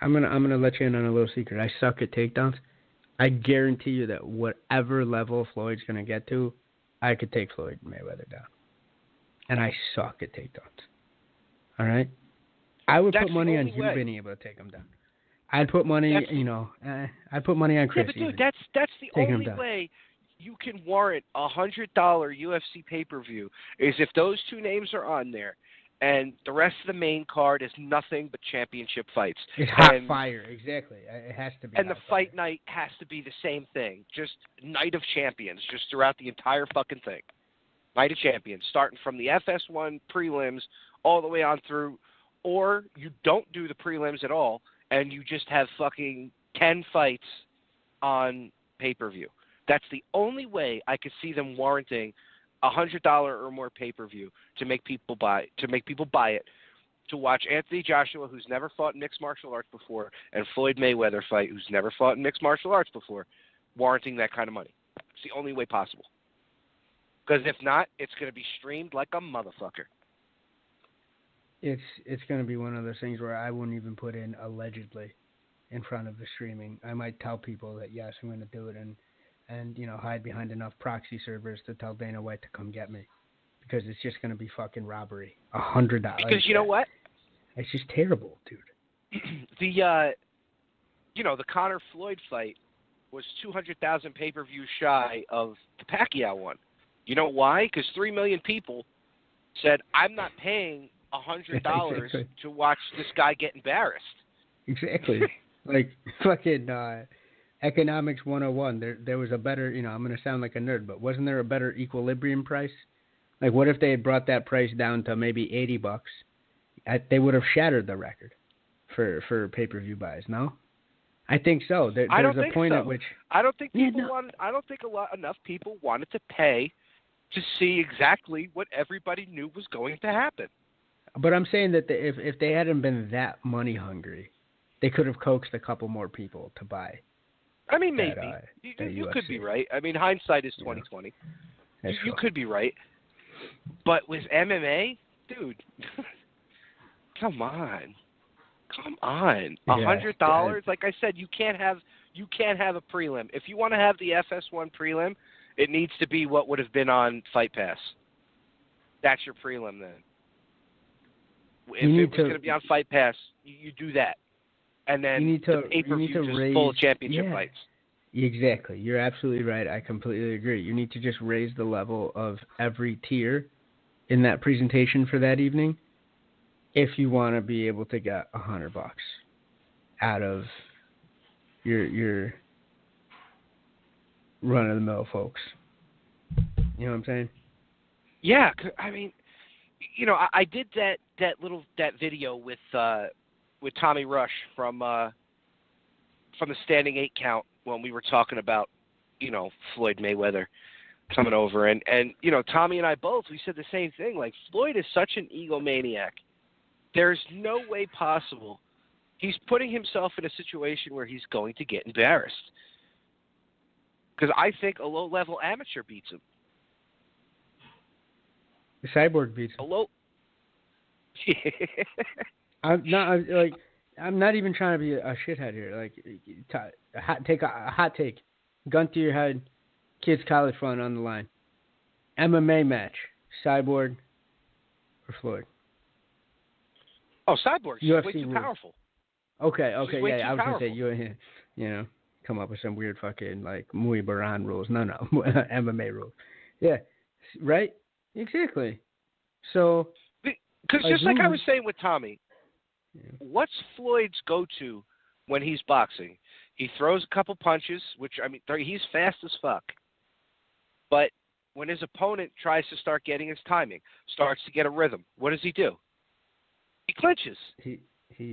I'm gonna let you in on a little secret. I suck at takedowns. I guarantee you that whatever level Floyd's gonna get to, I could take Floyd Mayweather down. And I suck at takedowns. All right? I would put money on you being able to take him down. I'd put money, I'd put money on Chris. Yeah, but dude, that's the only way you can warrant a $100 UFC pay-per-view is if those 2 names are on there and the rest of the main card is nothing but championship fights. It's hot fire, exactly. It has to be. And the fight night has to be the same thing, just night of champions, just throughout the entire fucking thing. Night of champions, starting from the FS1 prelims all the way on through, or you don't do the prelims at all, and you just have fucking 10 fights on pay-per-view. That's the only way I could see them warranting $100 or more pay-per-view to make people buy it, to watch Anthony Joshua, who's never fought in mixed martial arts before, and Floyd Mayweather fight, who's never fought in mixed martial arts before, warranting that kind of money. It's the only way possible. Because if not, it's going to be streamed like a motherfucker. It's going to be one of those things where I wouldn't even put in allegedly in front of the streaming. I might tell people that, yes, I'm going to do it and hide behind enough proxy servers to tell Dana White to come get me. Because it's just going to be fucking robbery. $100. Because you know what? It's just terrible, dude. The Conor Floyd fight was 200,000 pay-per-view shy of the Pacquiao one. You know why? Because 3 million people said, I'm not paying $100 exactly. to watch this guy get embarrassed. Exactly. Like fucking economics 101. There was a better, I'm going to sound like a nerd, but wasn't there a better equilibrium price? Like, what if they had brought that price down to maybe $80? They would have shattered the record for pay-per-view buys. No, I think so. There's a point at which I don't think enough people wanted to pay to see exactly what everybody knew was going to happen. But I'm saying that if they hadn't been that money hungry, they could have coaxed a couple more people to buy. I mean, maybe you could be right. I mean, hindsight is 20/20. You could be right. But with MMA, dude, come on. $100. Like I said, you can't have a prelim. If you want to have the FS1 prelim, it needs to be what would have been on Fight Pass. That's your prelim then. If it was going to be on Fight Pass, you do that, and then the pay-per-view just full of championship fights. Exactly. You're absolutely right. I completely agree. You need to just raise the level of every tier in that presentation for that evening if you want to be able to get $100 out of your run-of-the-mill folks. You know what I'm saying? Yeah. I mean, I did that video with Tommy Rush from the Standing 8 count when we were talking about, Floyd Mayweather coming over. And Tommy and I both, we said the same thing. Like, Floyd is such an egomaniac. There's no way possible. He's putting himself in a situation where he's going to get embarrassed. Because I think a low-level amateur beats him. The Cyborg beats him. I'm not even trying to be a shithead here. Like, a hot take. Gun to your head. Kids college fund on the line. MMA match. Cyborg or Floyd? Oh, Cyborg's way too powerful. Okay, yeah. I was going to say, come up with some weird fucking, Muay Baran rules. No, MMA rules. Yeah, right? Exactly. So... Because just like I was saying with Tommy, what's Floyd's go-to when he's boxing? He throws a couple punches, which, he's fast as fuck. But when his opponent tries to start getting his timing, starts to get a rhythm, what does he do? He clinches. He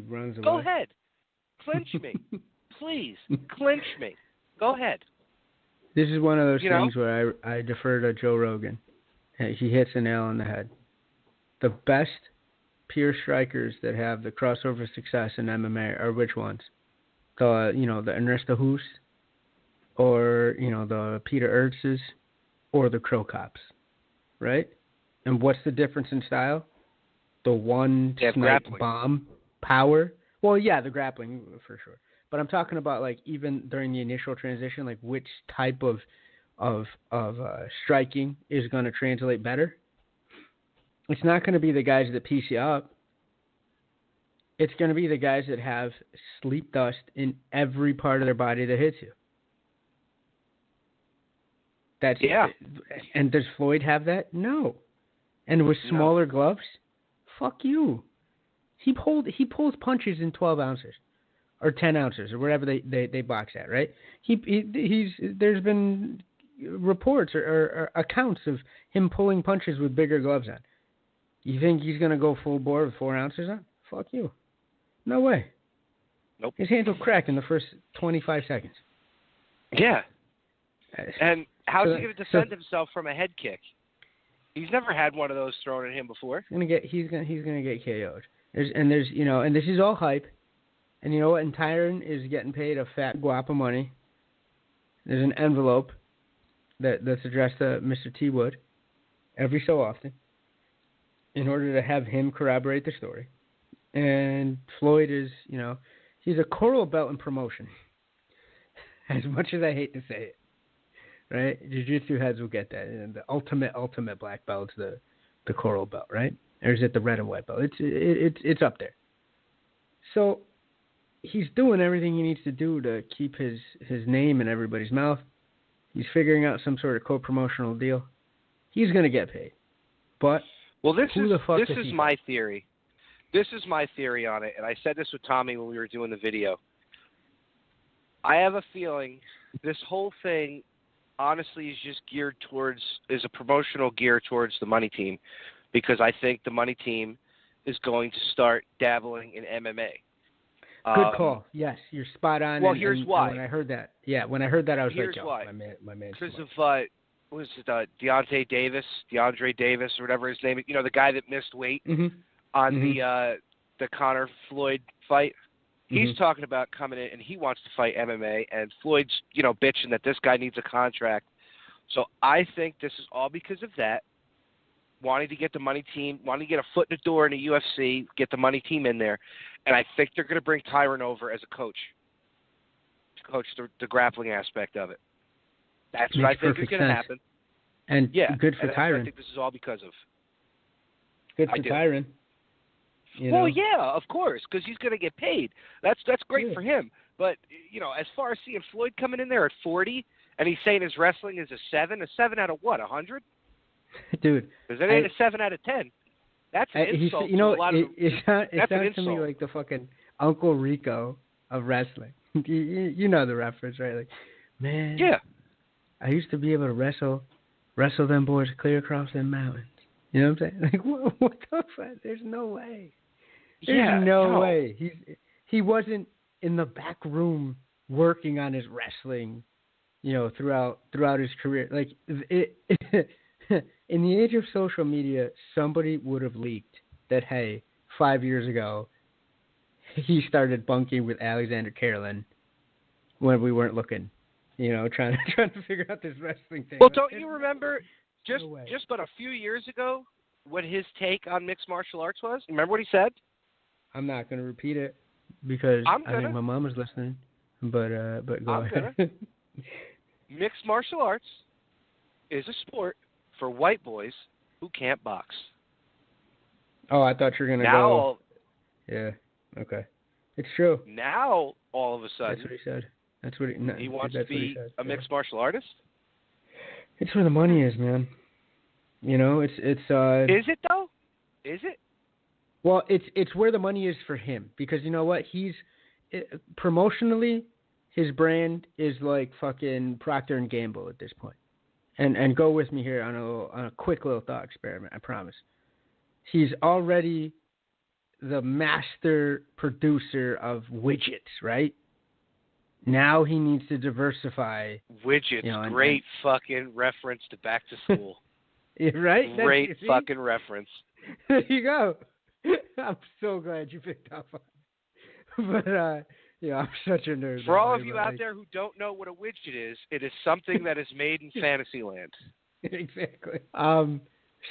runs away. Go ahead. Clinch me. Please. Clinch me. Go ahead. This is one of those things where I defer to Joe Rogan. He hits the nail on the head. The best pure strikers that have the crossover success in MMA are which ones? The Ernesto Hoost, or the Peter Ertzes, or the Crow Cops, right? And what's the difference in style? The one snipe bomb power. Well, yeah, the grappling for sure. But I'm talking about even during the initial transition, which type of striking is going to translate better. It's not going to be the guys that piece you up. It's going to be the guys that have sleep dust in every part of their body that hits you. And does Floyd have that? No. And with smaller gloves? Fuck you. He pulls punches in 12 ounces or 10 ounces or whatever they box at, right? There's been reports or accounts of him pulling punches with bigger gloves on. You think he's going to go full bore with 4 ounces on? Fuck you. No way. Nope. His hands will crack in the first 25 seconds. Yeah. And how's So- he going to defend himself from a head kick? He's never had one of those thrown at him before. He's gonna get KO'd. And this is all hype. And you know what? And Tyron is getting paid a fat guap of money. There's an envelope that's addressed to Mr. T. Wood every so often in order to have him corroborate the story. And Floyd is, he's a coral belt in promotion. As much as I hate to say it, right? Jiu-Jitsu heads will get that. And the ultimate black belt's the coral belt, right? Or is it the red and white belt? It's up there. So he's doing everything he needs to do to keep his name in everybody's mouth. He's figuring out some sort of co-promotional deal. He's going to get paid. But this is is my theory. This is my theory on it, and I said this with Tommy when we were doing the video. I have a feeling this whole thing honestly is a promotional gear towards the money team, because I think the money team is going to start dabbling in MMA. Good call. Yes, you're spot on. Well, here's why. When I heard that, I was here's like, why. my man. Because of was it DeAndre Davis, or whatever his name is? The guy that missed weight on the Conor Floyd fight. He's talking about coming in and he wants to fight MMA, and Floyd's bitching that this guy needs a contract. So I think this is all because of that. Wanting to get the money team, wanting to get a foot in the door in the UFC, get the money team in there. And I think they're going to bring Tyron over as a coach to coach the grappling aspect of it. That's what I think is going to happen. And good for Tyron. I think this is all because of. Good for Tyron. Well, yeah, of course, because he's going to get paid. That's great for him. But, as far as seeing Floyd coming in there at 40, and he's saying his wrestling is a 7 out of what, 100? Dude. Because it ain't a 7 out of 10. That's an insult. It sounds to me like the fucking Uncle Rico of wrestling. You know the reference, right? Like, man. Yeah. I used to be able to wrestle them boys clear across them mountains. You know what I'm saying? Like, what the fuck? There's no way. There's no way. He wasn't in the back room working on his wrestling, throughout his career. Like, in the age of social media, somebody would have leaked that, hey, 5 years ago, he started bunking with Alexander Carlin when we weren't looking, trying to figure out this wrestling thing. Well, don't you remember just about a few years ago what his take on mixed martial arts was? Remember what he said? I'm not going to repeat it because I think my mom is listening. But go ahead. Mixed martial arts is a sport for white boys who can't box. Oh, I thought you were going to go. Yeah, okay. It's true. Now, all of a sudden. That's what he said. That's what he wants to be a mixed martial artist? It's where the money is, man. It's Is it, though? Is it? Well, it's where the money is for him. Because you know what? Promotionally, his brand is like fucking Procter & Gamble at this point. And go with me here on a quick little thought experiment, I promise. He's already the master producer of widgets, right? Now he needs to diversify. Widgets, great fucking reference to back to school. Right? Great fucking reference. There you go. I'm so glad you picked up on it. But, I'm such a nerd. For all of you out there who don't know what a widget is, it is something that is made in Fantasyland. Exactly.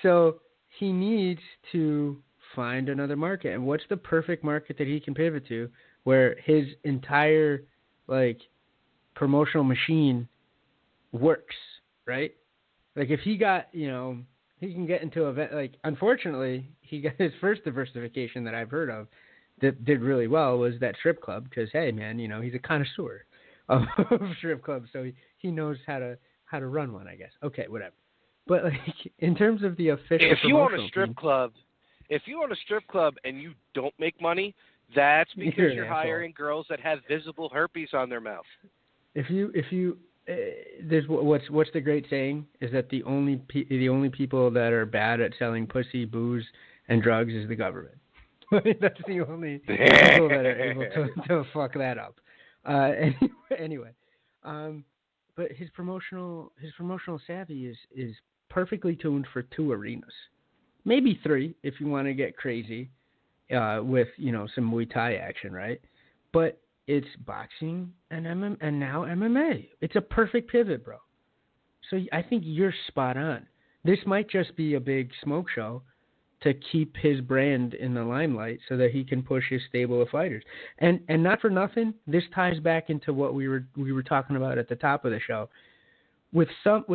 So he needs to find another market. And what's the perfect market that he can pivot to where his entire, promotional machine works, right? Like, if he got, he can get into unfortunately, he got his first diversification that I've heard of that did really well was that strip club because, hey, man, he's a connoisseur of strip clubs, so he knows how to run one, I guess. Okay, whatever. But, in terms of the official if you own a strip club and you don't make money, that's because you're hiring girls that have visible herpes on their mouth. If you there's what's the great saying is that the only people that are bad at selling pussy, booze, and drugs is the government. That's the only people that are able to fuck that up. Anyway, but his promotional savvy is perfectly tuned for 2 arenas, maybe 3 if you want to get crazy with some Muay Thai action, right? But it's boxing and and now MMA. It's a perfect pivot, bro. So I think you're spot on. This might just be a big smoke show to keep his brand in the limelight so that he can push his stable of fighters. And not for nothing, this ties back into what we were talking about at the top of the show. With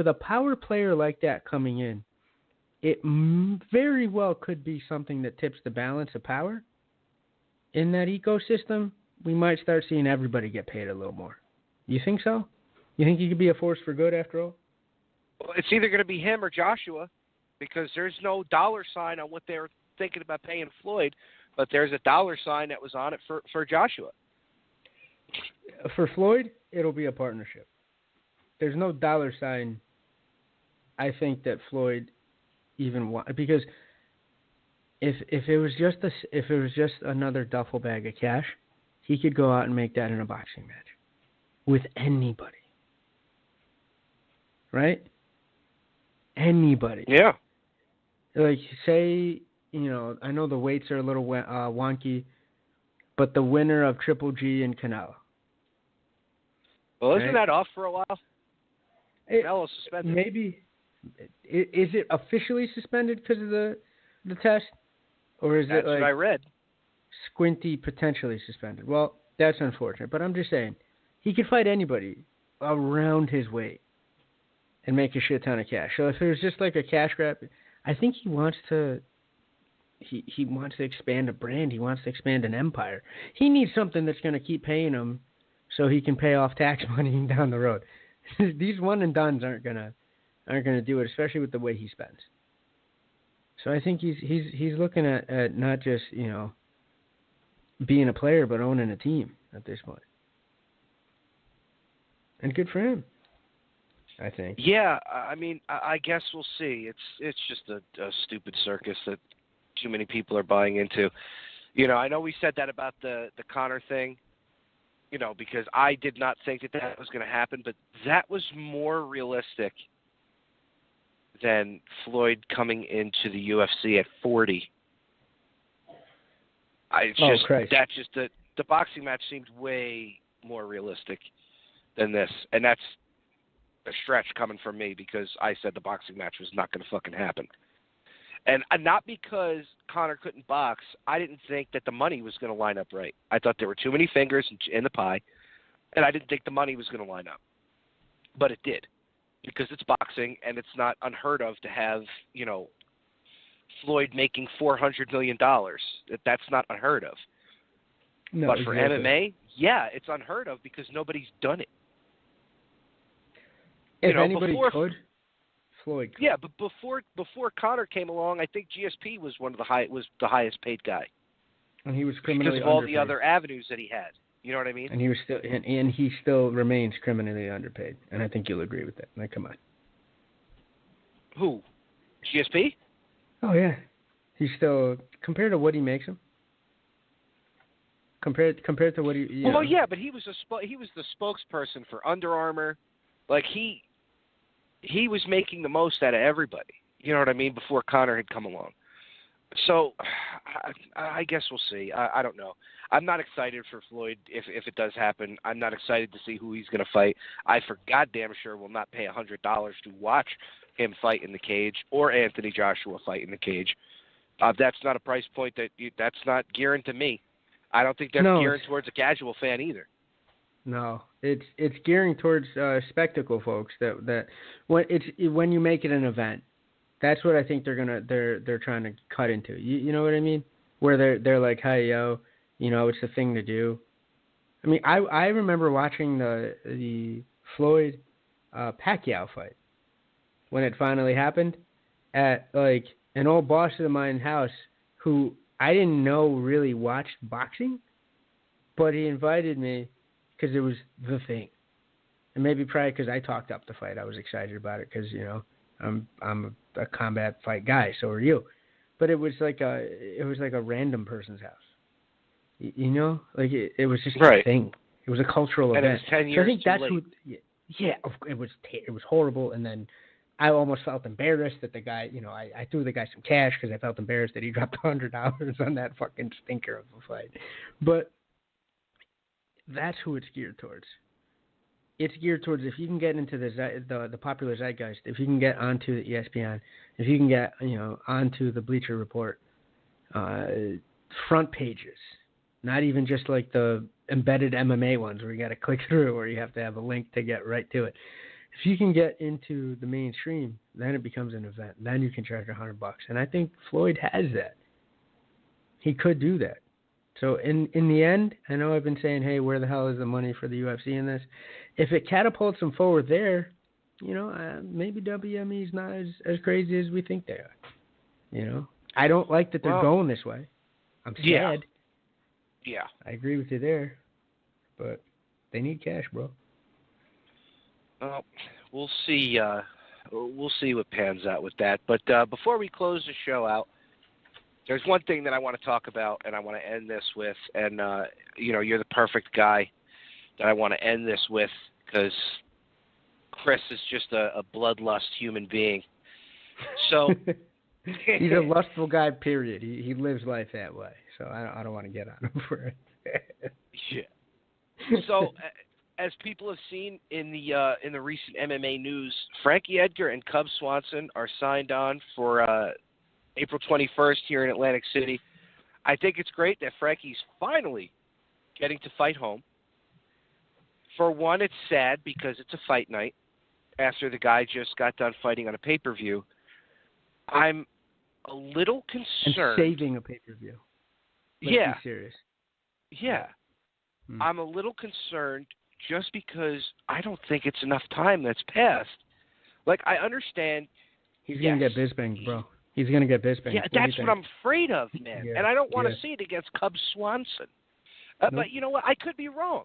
a power player like that coming in, it very well could be something that tips the balance of power in that ecosystem. We might start seeing everybody get paid a little more. You think so? You think he could be a force for good after all? Well, it's either going to be him or Joshua, because there's no dollar sign on what they're thinking about paying Floyd, but there's a dollar sign that was on it for Joshua. For Floyd, it'll be a partnership. There's no dollar sign, I think, that Floyd even want, because if it was just another duffel bag of cash, he could go out and make that in a boxing match with anybody. Right? Anybody. Yeah. Like, say, I know the weights are a little wonky, but the winner of Triple G and Canelo. Well, isn't that off for a while? Canelo's suspended. Maybe. Is it officially suspended because of the test? Or is That's it like what I read. Squinty potentially suspended? Well, that's unfortunate. But I'm just saying, he could fight anybody around his weight and make a shit ton of cash. So if it was just like a cash grab, I think he wants to expand a brand. He wants to expand an empire. He needs something that's going to keep paying him so he can pay off tax money down the road. These one and dones aren't gonna do it, especially with the way he spends. So I think he's looking at not just being a player, but owning a team at this point. And good for him, I think. Yeah, I mean, I guess we'll see. It's just a stupid circus that too many people are buying into. I know we said that about the Conor thing, because I did not think that was going to happen, but that was more realistic than Floyd coming into the UFC at 40. The boxing match seemed way more realistic than this, and that's a stretch coming from me because I said the boxing match was not going to fucking happen. And not because Conor couldn't box. I didn't think that the money was going to line up right. I thought there were too many fingers in the pie, and I didn't think the money was going to line up. But it did, because it's boxing, and it's not unheard of to have, Floyd making $400 million. That's not unheard of. No, but for exactly. MMA, yeah, it's unheard of because nobody's done it. If anybody could, Floyd could. Yeah, but before Conor came along, I think GSP was was the highest paid guy. And he was criminally because of all underpaid. the other avenues that he had. You know what I mean? And he was still and he still remains criminally underpaid. And I think you'll agree with that. Like, come on. Who? GSP? Oh yeah. He's still, compared to what he makes him. Compared to what he. Well, yeah, but he was the spokesperson for Under Armour. Like he was making the most out of everybody. You know what I mean? Before Conor had come along. So I guess we'll see. I don't know. I'm not excited for Floyd if it does happen. I'm not excited to see who he's going to fight. I for goddamn sure will not pay $100 to watch him fight in the cage or Anthony Joshua fight in the cage. That's not a price point that's not gearing to me. I don't think that's gearing towards a casual fan either. No, it's gearing towards spectacle folks. That when you make it an event, that's what I think they're trying to cut into. You know what I mean? Where they're like, hey yo, it's the thing to do. I mean, I remember watching the Floyd Pacquiao fight when it finally happened at like an old boss of mine's house who I didn't know really watched boxing, but he invited me because it was the thing. And maybe probably because I talked up the fight, I was excited about it because, I'm a combat fight guy, so are you. But it was like a random person's house. Like it was just a thing. It was a cultural event. And it was 10 years so I think too that's late. Yeah, it was horrible, and then I almost felt embarrassed that the guy, I threw the guy some cash because I felt embarrassed that he dropped $100 on that fucking stinker of a fight. But that's who it's geared towards. It's geared towards if you can get into the popular zeitgeist, if you can get onto the ESPN, if you can get onto the Bleacher Report front pages, not even just like the embedded MMA ones where you got to click through or you have to have a link to get right to it. If you can get into the mainstream, then it becomes an event. Then you can charge $100, and I think Floyd has that. He could do that. So in the end, I know I've been saying, hey, where the hell is the money for the UFC in this? If it catapults them forward there, maybe WME's not as crazy as we think they are. I don't like that they're going this way. I'm sad. Yeah. I agree with you there, but they need cash, bro. Well, we'll see. We'll see what pans out with that. But before we close the show out, there's one thing that I want to talk about, and I want to end this with. And you're the perfect guy that I want to end this with because Chris is just a bloodlust human being. So he's a lustful guy. Period. He lives life that way. So I don't want to get on him for it. Yeah. So. As people have seen in the recent MMA news, Frankie Edgar and Cub Swanson are signed on for April 21st here in Atlantic City. I think it's great that Frankie's finally getting to fight home. For one, it's sad because it's a fight night after the guy just got done fighting on a pay-per-view. I'm a little concerned. And saving a pay-per-view. Let's be serious. Yeah. I'm a little concerned just because I don't think it's enough time that's passed. Like, I understand. He's going to get Bisping, bro. He's going to get Bisping. Yeah, that's what I'm afraid of, man. Yeah, and I don't want to see it against Cub Swanson. Nope. But you know what? I could be wrong.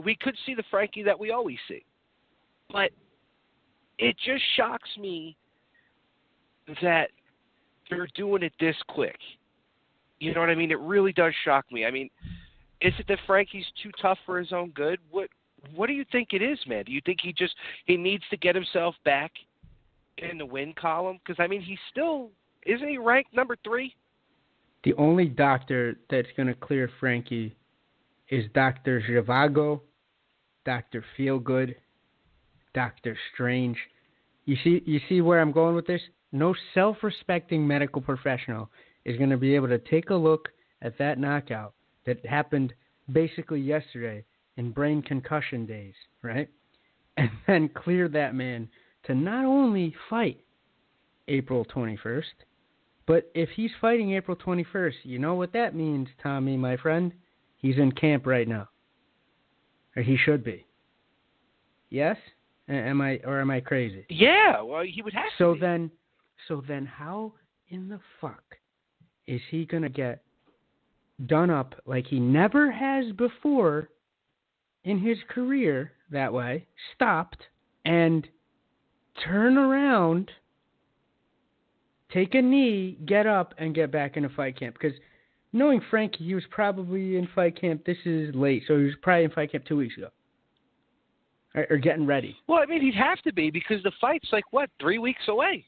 We could see the Frankie that we always see. But it just shocks me that they're doing it this quick. You know what I mean? It really does shock me. I mean, is it that Frankie's too tough for his own good? What do you think it is, man? Do you think he needs to get himself back in the win column? Because, I mean, isn't he ranked number 3? The only doctor that's going to clear Frankie is Dr. Zhivago, Dr. Feelgood, Dr. Strange. You see where I'm going with this? No self-respecting medical professional is going to be able to take a look at that knockout that happened basically yesterday in brain concussion days, right? And then clear that man to not only fight April 21st, but if he's fighting April 21st, you know what that means, Tommy, my friend? He's in camp right now. Or he should be. Yes? Am I crazy? Yeah, well, he would have to be. So then how in the fuck is he going to get done up like he never has before in his career that way, stopped, and turn around, take a knee, get up, and get back into fight camp? Because knowing Frankie, he was probably in fight camp. This is late, so he was probably in fight camp 2 weeks ago. Or getting ready. Well, I mean, he'd have to be because the fight's 3 weeks away?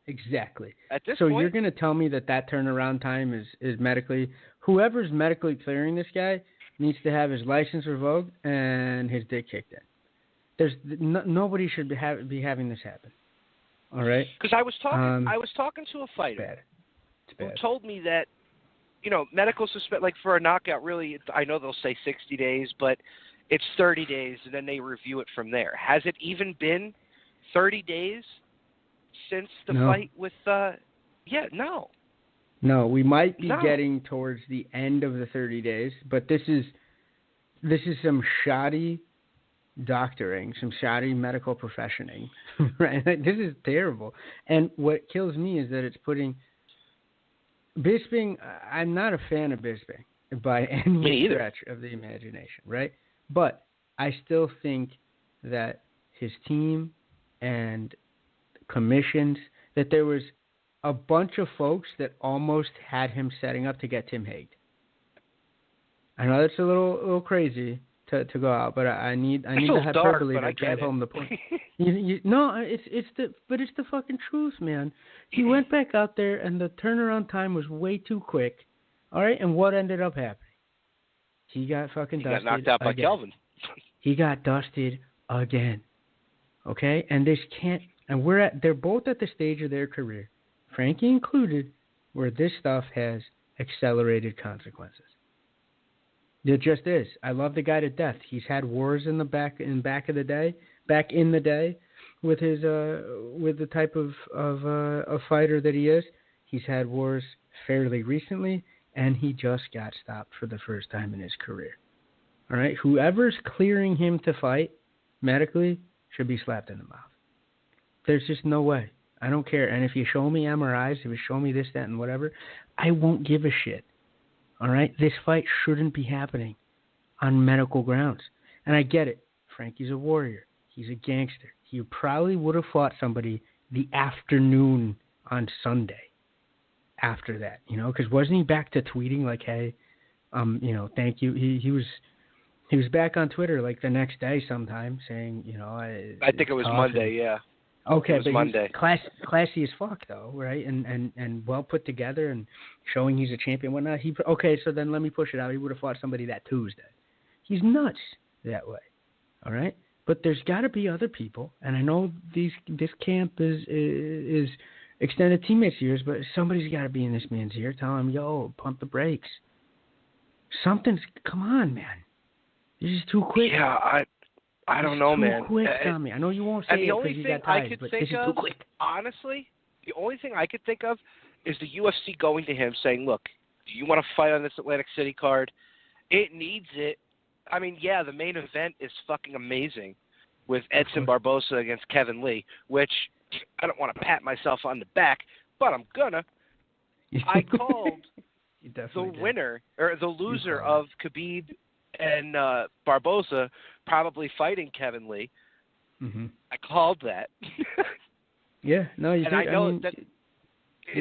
Exactly. At this so point, you're going to tell me that turnaround time is medically... Whoever's medically clearing this guy needs to have his license revoked and his dick kicked in. There's nobody should be having this happen. All right? Because I was talking to a fighter who told me that, medical for a knockout, really, I know they'll say 60 days, but it's 30 days, and then they review it from there. Has it even been 30 days since the fight with no. No, we might be getting towards the end of the 30 days, but this is some shoddy doctoring, some shoddy medical professioning, right? This is terrible. And what kills me is that it's putting Bisping. I'm not a fan of Bisping by any stretch of the imagination, right? But I still think that his team and commissions, that there was a bunch of folks that almost had him setting up to get Tim Hague. I know that's a little crazy to go out, but I need It's the a little dark, hyperbole but to I get drive it. home the point. No, it's the fucking truth, man. He went back out there, and the turnaround time was way too quick. All right, and what ended up happening? He got fucking He dusted got knocked out by again. Kelvin. He got dusted again. Okay, and this can't. And they're both at the stage of their career, Frankie included, where this stuff has accelerated consequences. It just is. I love the guy to death. He's had wars in the back in the day, with his with the type of a fighter that he is. He's had wars fairly recently, and he just got stopped for the first time in his career. All right, whoever's clearing him to fight medically should be slapped in the mouth. There's just no way. I don't care. And if you show me MRIs, if you show me this, that, and whatever, I won't give a shit. All right? This fight shouldn't be happening on medical grounds. And I get it. Frankie's a warrior. He's a gangster. He probably would have fought somebody the afternoon on Sunday after that, because wasn't he back to tweeting like, hey, thank you. He was back on Twitter like the next day sometime saying, I think it was Monday, yeah. Okay, but Monday. He's classy as fuck, though, right? And well put together and showing he's a champion and whatnot. Okay, so then let me push it out. He would have fought somebody that Tuesday. He's nuts that way, all right? But there's got to be other people, and I know this camp is extended teammates of yours, but somebody's got to be in this man's ear telling him, yo, pump the brakes. Come on, man. This is too quick. Yeah, I don't know, man. Too quick, Tommy. I know you won't say it because you got tired, but this is too quick. Honestly, the only thing I could think of is the UFC going to him saying, look, do you want to fight on this Atlantic City card? It needs it. I mean, yeah, the main event is fucking amazing with Edson Barboza against Kevin Lee, which I don't want to pat myself on the back, but I'm gonna. I called the winner or the loser of Khabib and Barboza probably fighting Kevin Lee. Mm-hmm. I called that. Yeah, no, you and did. I know mean, that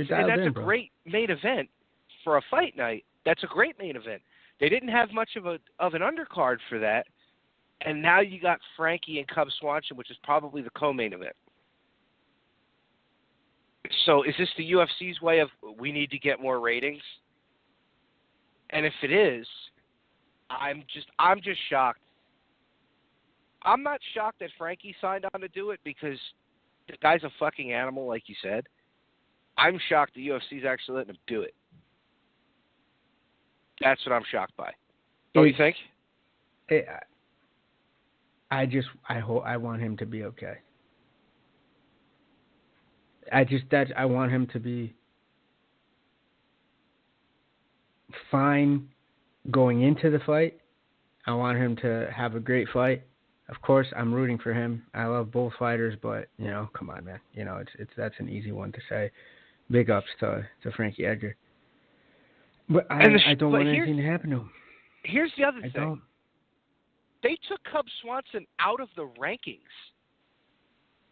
that's a great main event for a fight night. That's a great main event. They didn't have much of an undercard for that, and now you got Frankie and Cub Swanson, which is probably the co-main event. So is this the UFC's way of we need to get more ratings? And if it is, I'm just shocked. I'm not shocked that Frankie signed on to do it because the guy's a fucking animal, like you said. I'm shocked the UFC's actually letting him do it. That's what I'm shocked by. What do you think? I want him to be okay. I want him to be fine going into the fight. I want him to have a great fight. Of course, I'm rooting for him. I love both fighters, but come on, man. That's an easy one to say. Big ups to Frankie Edgar. But I don't want anything to happen to him. Here's the other thing. Don't. They took Cub Swanson out of the rankings.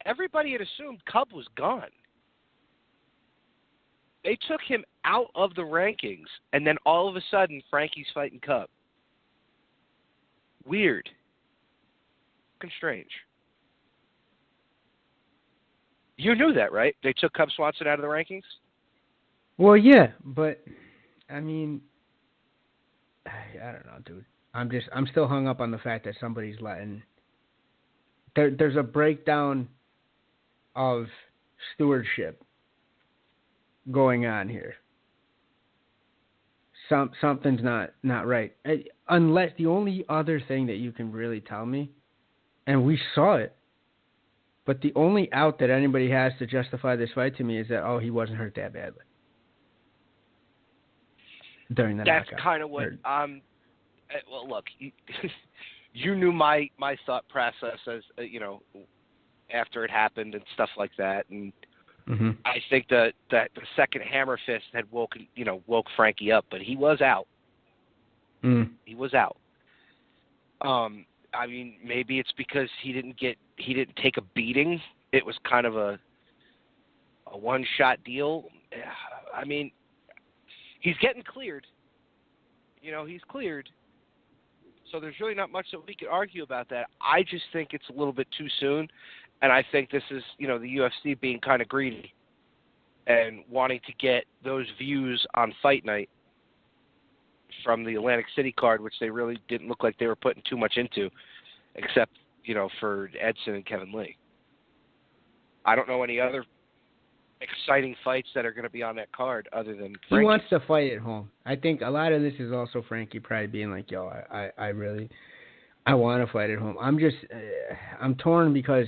Everybody had assumed Cub was gone. They took him out of the rankings, and then all of a sudden, Frankie's fighting Cub. Weird. Fucking strange. You knew that, right? They took Cub Swanson out of the rankings? Well, yeah, but I mean, I don't know, dude. I'm still hung up on the fact that somebody's letting. There's a breakdown of stewardship going on here. Something's not right. Unless the only other thing that you can really tell me, and we saw it, but the only out that anybody has to justify this fight to me is that, he wasn't hurt that badly during the knockout. That's kind of what well, look, you knew my thought process as after it happened and stuff like that, and mm-hmm. I think that the second hammer fist had woke Frankie up, but he was out. Mm. He was out. I mean, maybe it's because he didn't take a beating. It was kind of a one-shot deal. I mean, he's getting cleared. He's cleared. So there's really not much that we could argue about that. I just think it's a little bit too soon, and I think this is, the UFC being kind of greedy and wanting to get those views on fight night from the Atlantic City card, which they really didn't look like they were putting too much into, except, for Edson and Kevin Lee. I don't know any other exciting fights that are going to be on that card other than Frankie. He wants to fight at home. I think a lot of this is also Frankie probably being like, yo, I want to fight at home. I'm torn because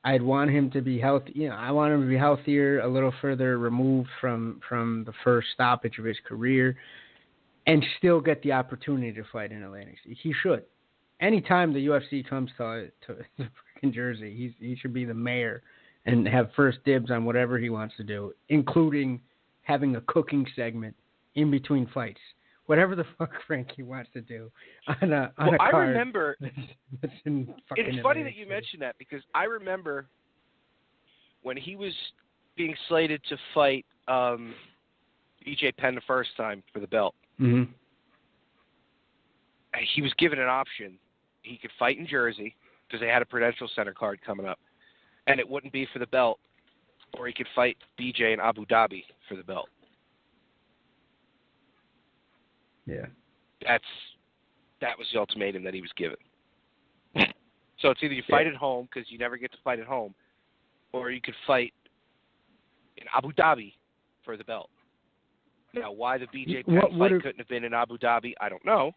I'd want him to be healthy. I want him to be healthier, a little further removed from the first stoppage of his career, and still get the opportunity to fight in Atlantic City. He should. Anytime the UFC comes to freaking Jersey, he should be the mayor and have first dibs on whatever he wants to do, including having a cooking segment in between fights. Whatever the fuck Frankie wants to do on a card. I remember. That's in fucking it's funny that you mentioned that because I remember when he was being slated to fight BJ Penn the first time for the belt. Mm-hmm. He was given an option. He could fight in Jersey because they had a Prudential Center card coming up, and it wouldn't be for the belt, or he could fight BJ in Abu Dhabi for the belt. Yeah. That was the ultimatum that he was given. So it's either you fight at home because you never get to fight at home, or you could fight in Abu Dhabi for the belt. Now, why the BJ Penn fight couldn't have been in Abu Dhabi, I don't know.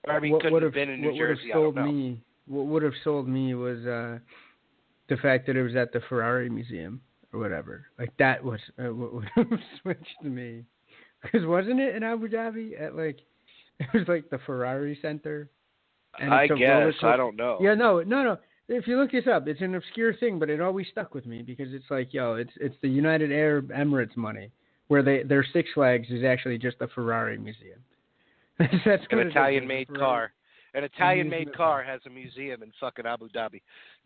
Or, couldn't have been in New Jersey, I don't know. What would have sold me was the fact that it was at the Ferrari Museum or whatever. Like, that was what would have switched to me. Because wasn't it in Abu Dhabi at, it was like the Ferrari Center? And I guess. I don't know. Yeah, no. If you look this up, it's an obscure thing, but it always stuck with me because it's like, it's the United Arab Emirates money, where their Six Flags is actually just a Ferrari museum. That's an Italian-made car. An Italian-made car has a museum in fucking Abu Dhabi.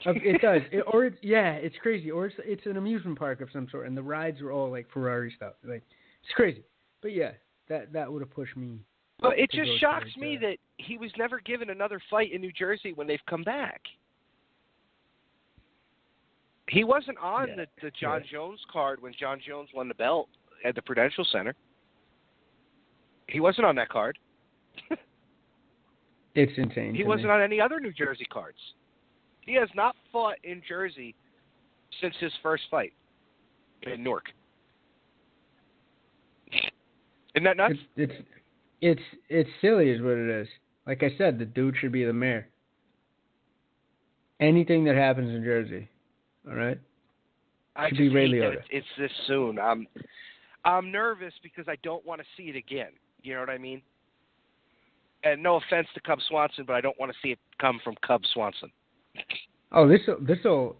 It does. It's crazy. Or it's an amusement park of some sort, and the rides are all like Ferrari stuff. Like, it's crazy. But yeah, that would have pushed me. But it just shocks me that he was never given another fight in New Jersey when they've come back. He wasn't on the John Jones card when John Jones won the belt at the Prudential Center. He wasn't on that card. It's insane. He wasn't on any other New Jersey cards. He has not fought in Jersey since his first fight in Newark. Isn't that nuts? It's silly is what it is. Like I said, the dude should be the mayor. Anything that happens in Jersey, all right? I just hate that it's this soon. I'm nervous because I don't want to see it again. You know what I mean? And no offense to Cub Swanson, but I don't want to see it come from Cub Swanson. Oh, this will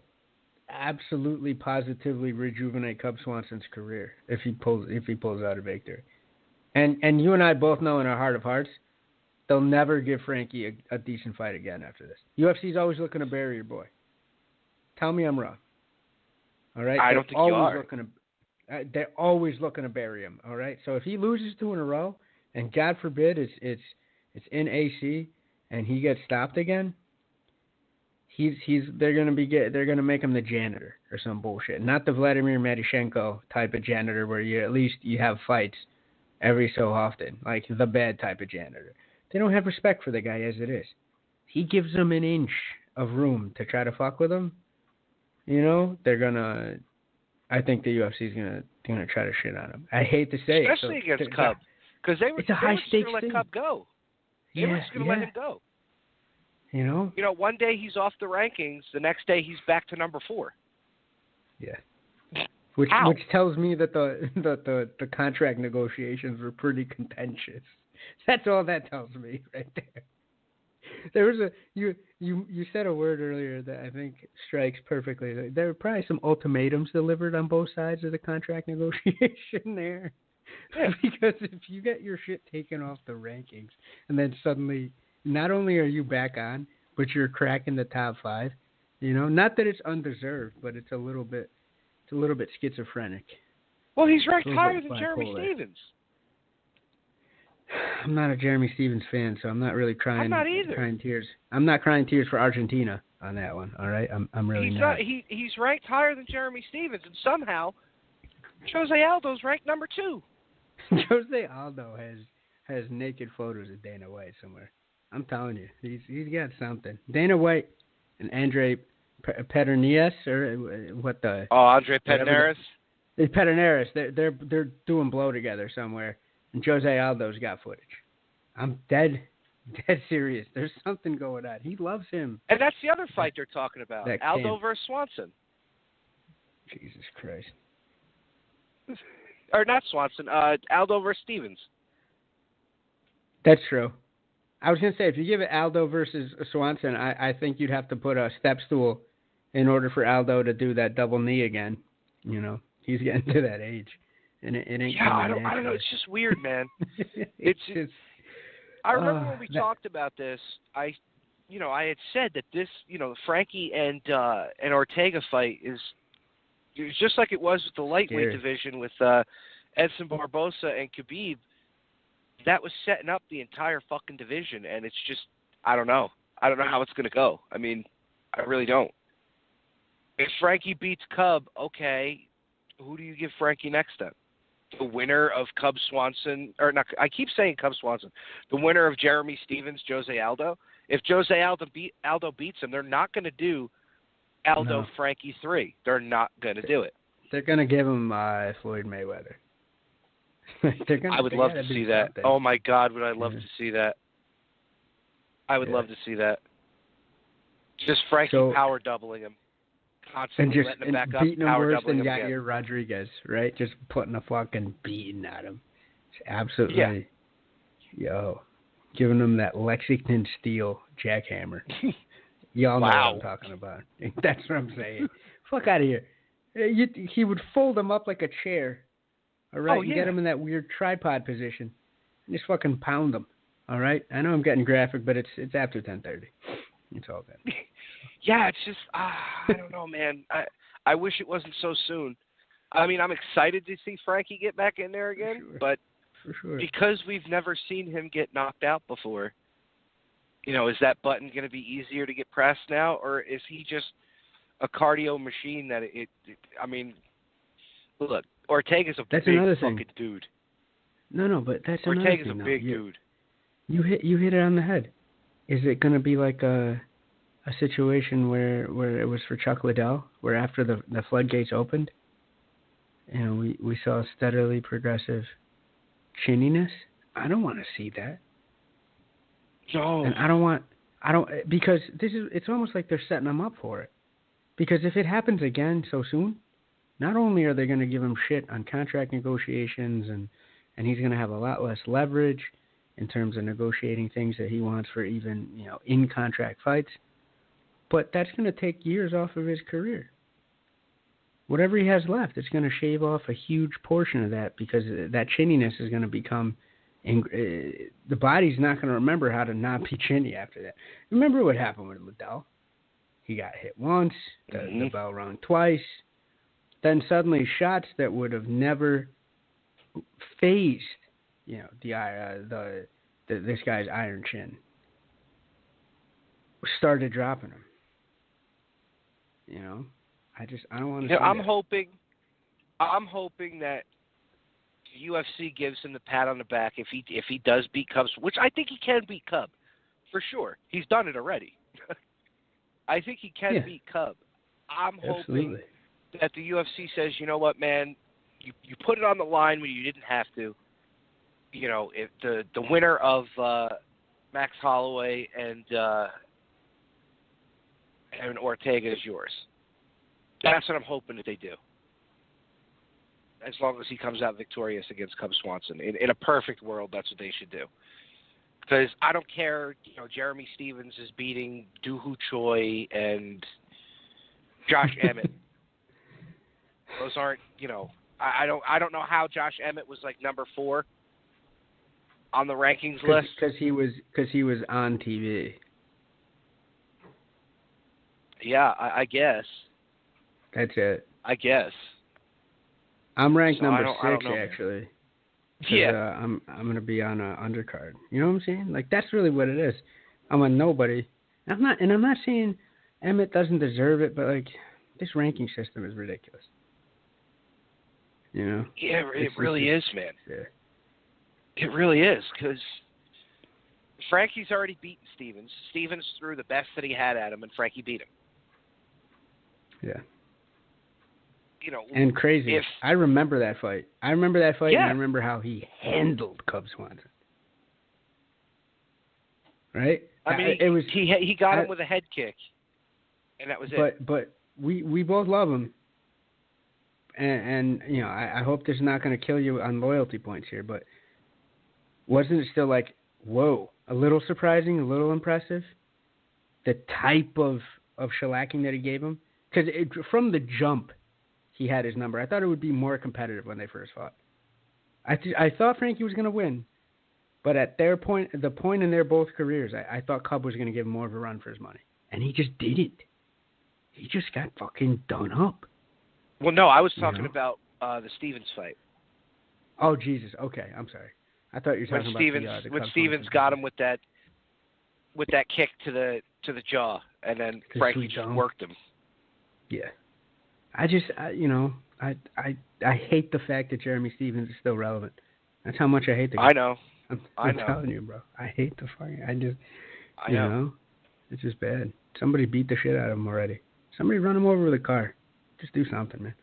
absolutely positively rejuvenate Cub Swanson's career if he pulls out a victory. And you and I both know in our heart of hearts, they'll never give Frankie a decent fight again after this. UFC's always looking to bury your boy. Tell me I'm wrong. All right? I don't think you are. They're always looking to bury him. All right? So if he loses 2 in a row, and God forbid it's in AC and he gets stopped again, they're gonna make him the janitor or some bullshit. Not the Vladimir Matyashenko type of janitor where you at least you have fights every so often, like the bad type of janitor. They don't have respect for the guy as it is. He gives them an inch of room to try to fuck with him. I think the UFC is gonna try to shit on him. I hate to say especially against Cub, because they were just going to let Cub go. They were just going to let him go. One day he's off the rankings, the next day he's back to number 4. Yeah. Which tells me that the contract negotiations were pretty contentious. That's all that tells me right there. There was you said a word earlier that I think strikes perfectly. There were probably some ultimatums delivered on both sides of the contract negotiation there. Yeah. Because if you get your shit taken off the rankings and then suddenly not only are you back on, but you're cracking the top 5, not that it's undeserved, but it's a little bit schizophrenic. Well, he's ranked higher than Jeremy Stevens. I'm not a Jeremy Stevens fan, so I'm not really crying. I'm not either. Crying tears. I'm not crying tears for Argentina on that one. All right, I'm really he's not. He's ranked higher than Jeremy Stevens, and somehow Jose Aldo's ranked number 2. Jose Aldo has naked photos of Dana White somewhere. I'm telling you, he's got something. Dana White and Andre Pedernales, or what the? Oh, Andre Pedernales. Pedernales. They're doing blow together somewhere, and Jose Aldo's got footage. I'm dead serious. There's something going on. He loves him. And that's the other fight they're talking about. That Aldo camp. versus Swanson. Jesus Christ. Or not Swanson. Aldo versus Stevens. That's true. I was going to say, if you give it Aldo versus Swanson, I think you'd have to put a step stool in order for Aldo to do that double knee again. You know, he's getting to that age. And it ain't I don't know. It's just weird, man. it's just... I remember when we talked about this, I had said that this, the Frankie and Ortega fight is just like it was with the lightweight division with Edson Barbosa and Khabib. That was setting up the entire fucking division, and it's just, I don't know. I don't know how it's going to go. I mean, I really don't. If Frankie beats Cub, okay, who do you give Frankie next then? The winner of Cub Swanson, or not, I keep saying Cub Swanson, the winner of Jeremy Stevens, Jose Aldo. If Jose Aldo beats him, they're not going to do Aldo Frankie 3. They're not going to do it. They're going to give him Floyd Mayweather. I would love to see that. Something. Oh my God, would I love to see that? I would love to see that. Just Frankie power doubling him. Constantly letting him back up, beating him power worse doubling than him Yair again. Rodriguez, right? Just putting a fucking beating at him. It's absolutely, giving him that Lexington steel jackhammer. Y'all know what I'm talking about. That's what I'm saying. Fuck out of here. He would fold him up like a chair, all right, and get him in that weird tripod position, and just fucking pound him, all right? I know I'm getting graphic, but it's after 10:30. It's all good. Yeah, it's just, I don't know, man. I wish it wasn't so soon. I mean, I'm excited to see Frankie get back in there again, but because we've never seen him get knocked out before, is that button going to be easier to get pressed now, or is he just a cardio machine that I mean, look, Ortega's a big fucking dude. No, but that's Ortega's another thing. Ortega's a big dude. You hit it on the head. Is it going to be like a situation where it was for Chuck Liddell, where after the floodgates opened, we saw steadily progressive chinniness? I don't want to see that. No. And because it's almost like they're setting him up for it. Because if it happens again so soon, not only are they going to give him shit on contract negotiations and he's going to have a lot less leverage in terms of negotiating things that he wants for even, in contract fights, but that's going to take years off of his career. Whatever he has left, it's going to shave off a huge portion of that because that chinniness is going to become, the body's not going to remember how to not be chinny after that. Remember what happened with Liddell? He got hit once, the bell rung twice, then suddenly shots that would have never phased, this guy's iron chin started dropping him. I don't want to see I'm that. hoping that the UFC gives him the pat on the back if he does beat Cub, which I think he can beat Cub, for sure. He's done it already. I think he can beat Cub. I'm hoping that the UFC says, you know what, man, you put it on the line when you didn't have to. If the winner of Max Holloway and Ortega is yours. That's what I'm hoping that they do. As long as he comes out victorious against Cub Swanson. In a perfect world, that's what they should do. Because I don't care, Jeremy Stevens is beating Doohoo Choi and Josh Emmett. Those aren't, I don't know how Josh Emmett was like number 4 on the rankings list. Because he was on TV. Yeah, I guess. That's it. I guess. I'm ranked number 6, I don't know, actually. Because I'm gonna be on a undercard. You know what I'm saying? Like that's really what it is. I'm a nobody. I'm not saying Emmett doesn't deserve it, but like this ranking system is ridiculous. You know? Yeah, it really is, man. Yeah. It really is, because Frankie's already beaten Stevens. Stevens threw the best that he had at him, and Frankie beat him. Yeah. You know, and crazy. I remember that fight. Yeah. And I remember how he handled Cub Swanson. Right? I mean, he got him with a head kick, and that was it. But we both love him. And you know, I hope this is not going to kill you on loyalty points here, but wasn't it still like, whoa, a little surprising, a little impressive? The type of shellacking that he gave him? Because from the jump, he had his number. I thought it would be more competitive when they first fought. I thought Frankie was going to win, but at the point in their both careers, I thought Cub was going to give him more of a run for his money. And he just didn't. He just got fucking done up. Well, no, I was talking about the Stevens fight. Oh, Jesus. Okay, I'm sorry. I thought you were talking about when Stevens got him with that kick to the jaw, and then Frankie just worked him. Yeah. I hate the fact that Jeremy Stevens is still relevant. That's how much I hate the guy. I know. I'm telling you, bro. I hate the fucking. I know. It's just bad. Somebody beat the shit out of him already. Somebody run him over with a car. Just do something, man.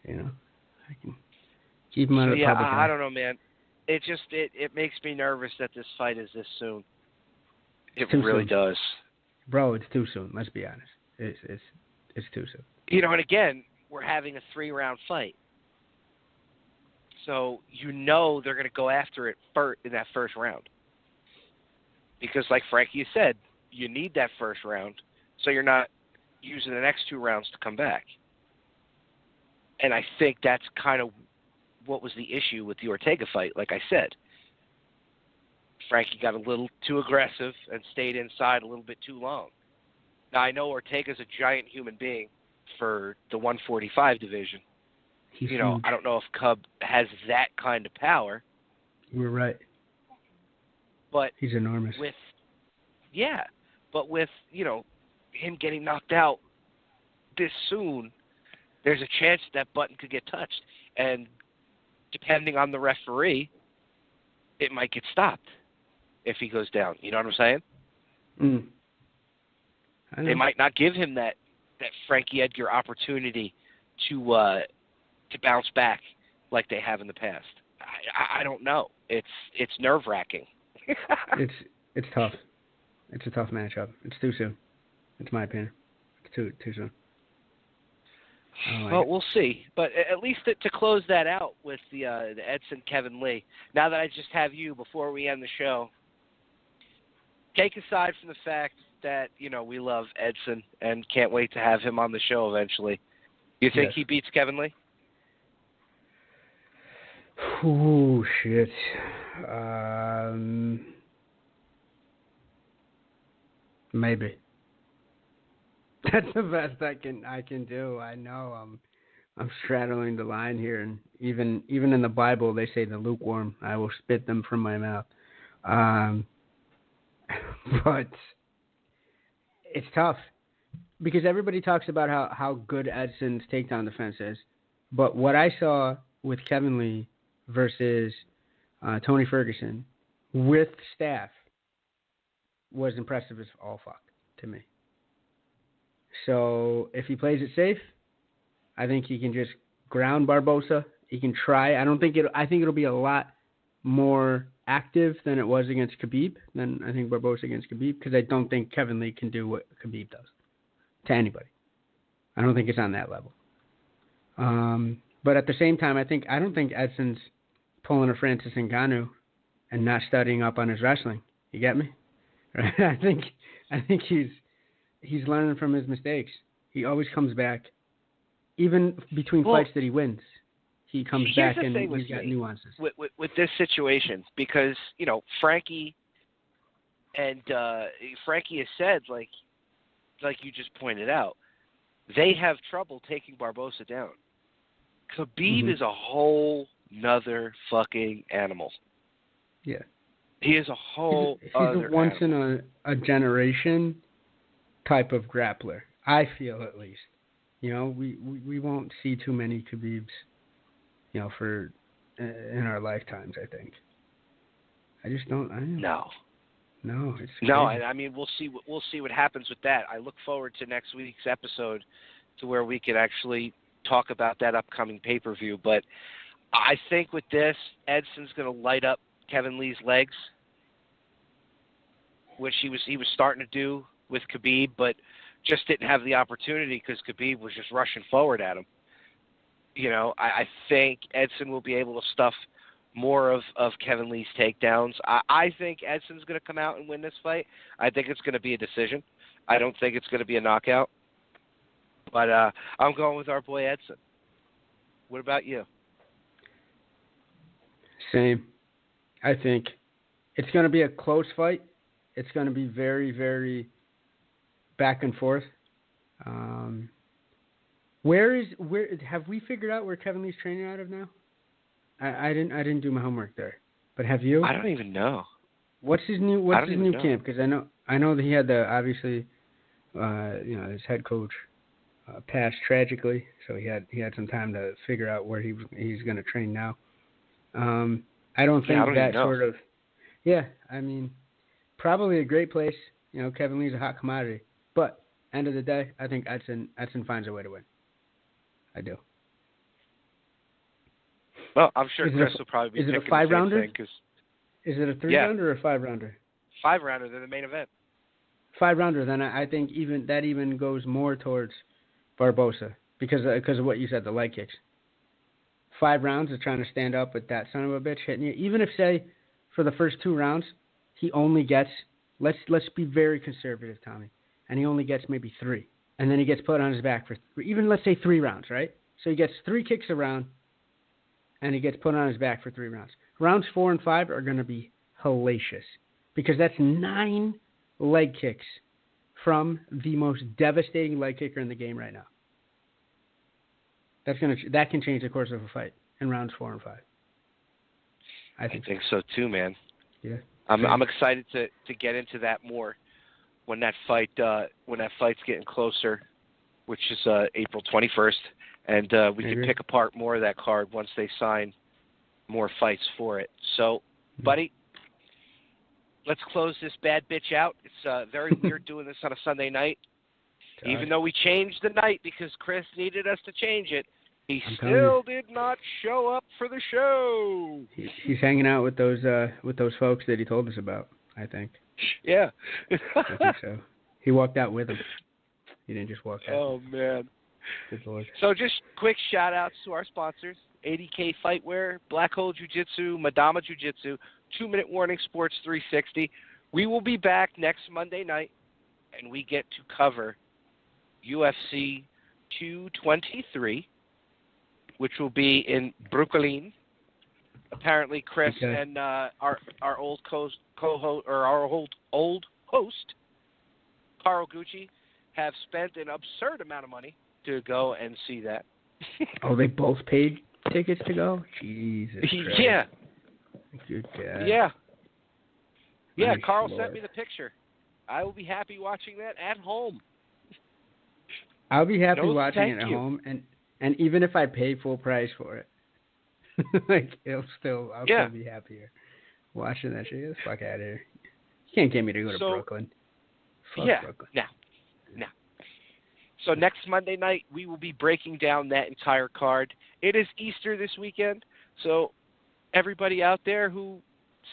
You know, I can keep him out of the public eye. I don't know, man. It just it makes me nervous that this fight is this soon. It really does. Bro, it's too soon. Let's be honest. It's too soon. You know, and again, we're having a 3-round fight. So you know they're going to go after it in that first round. Because like Frankie said, you need that first round so you're not using the next 2 rounds to come back. And I think that's kind of what was the issue with the Ortega fight, like I said. Frankie got a little too aggressive and stayed inside a little bit too long. Now, I know Ortega's a giant human being for the 145 division. He's huge. I don't know if Cub has that kind of power. You're right. But he's enormous. But with, him getting knocked out this soon, there's a chance that button could get touched. And depending on the referee, it might get stopped if he goes down. You know what I'm saying? Mm. They might not give him that Frankie Edgar opportunity to bounce back like they have in the past. I don't know. It's nerve-wracking. It's tough. It's a tough matchup. It's too soon. It's my opinion. It's too soon. Well, we'll see. But at least to close that out with the Edson Kevin Lee, now that I just have you before we end the show, take aside from the fact that, we love Edson and can't wait to have him on the show eventually. You think he beats Kevin Lee? Oh, shit. Maybe. That's the best I can do. I know I'm straddling the line here, and even in the Bible they say the lukewarm, I will spit them from my mouth. But it's tough because everybody talks about how good Edson's takedown defense is, but what I saw with Kevin Lee versus Tony Ferguson with staff was impressive as all fuck to me. So if he plays it safe, I think he can just ground Barbosa. He can try. I think it'll be a lot more active than it was against Khabib, than I think Barbosa against Khabib, because I don't think Kevin Lee can do what Khabib does to anybody. I don't think it's on that level. But at the same time, I don't think Edson's pulling a Francis Ngannou and not studying up on his wrestling. You get me? I think he's learning from his mistakes. He always comes back. Even between fights that he wins, he comes back and he's got nuances. With this situation, because, Frankie and Frankie has said, like you just pointed out, they have trouble taking Barbosa down. Khabib is a whole nother fucking animal. Yeah. He is a whole He's other a once animal. in a generation type of grappler. I feel, at least. You know, we won't see too many Khabibs, you know, for in our lifetimes, I think. I just don't. No. No, it's No, crazy. and I mean we'll see what happens with that. I look forward to next week's episode to where we can actually talk about that upcoming pay-per-view. But I think with this, Edson's going to light up Kevin Lee's legs, which he was starting to do with Khabib, but just didn't have the opportunity because Khabib was just rushing forward at him. You know, I think Edson will be able to stuff more of Kevin Lee's takedowns. I think Edson's going to come out and win this fight. I think it's going to be a decision. I don't think it's going to be a knockout. But I'm going with our boy Edson. What about you? Same. I think it's going to be a close fight. It's going to be very, very back and forth. Where have we figured out where Kevin Lee's training out of now? I didn't do my homework there, but have you? I don't even know. What's his new camp? Because I know that he had the his head coach passed tragically, so he had some time to figure out where he's going to train now. I don't think that sort of. Yeah, I mean, probably a great place. You know, Kevin Lee's a hot commodity, but end of the day, I think Edson finds a way to win. I do. Well, I'm sure Chris will probably be picking the same thing. Is it a 3-rounder or a 5-rounder? 5-rounder. They're the main event. 5-rounder. Then I think even goes more towards Barbosa because of what you said, the leg kicks. 5 rounds of trying to stand up with that son of a bitch hitting you. Even if, say, for the first 2 rounds, he only gets, let's be very conservative, Tommy, and he only gets maybe 3. And then he gets put on his back for, even let's say 3 rounds, right? So he gets 3 kicks a round, and he gets put on his back for 3 rounds. Rounds 4 and 5 are going to be hellacious because that's 9 leg kicks from the most devastating leg kicker in the game right now. That can change the course of a fight in rounds 4 and 5. I think so too, man. Yeah. I'm excited to get into that more when that fight's getting closer, which is April 21st, and we can pick apart more of that card once they sign more fights for it. So, buddy, let's close this bad bitch out. It's very weird doing this on a Sunday night. Even though we changed the night because Chris needed us to change it, he still did not show up for the show. He's hanging out with those folks that he told us about, I think. Yeah. I think so. He walked out with them. He didn't just walk out. Oh, man. Good Lord. So just quick shout-outs to our sponsors, 80K Fightwear, Black Hole Jiu-Jitsu, Madama Jiu-Jitsu, 2 Minute Warning Sports 360. We will be back next Monday night, and we get to cover UFC 223, which will be in Brooklyn. Apparently, Chris and our old co-host or our old host, Carl Gucci, have spent an absurd amount of money to go and see that. Oh, they both paid tickets to go? Jesus Christ. Yeah. Good God. Yeah. Yeah, Nice Carl Lord. sent me the picture. I will be happy watching that at home. I'll be happy No, watching it at home, and even if I pay full price for it, I'll still be happier watching that shit. Get the fuck out of here. You can't get me to go to Brooklyn. Fuck Brooklyn. No. So next Monday night, we will be breaking down that entire card. It is Easter this weekend, so everybody out there who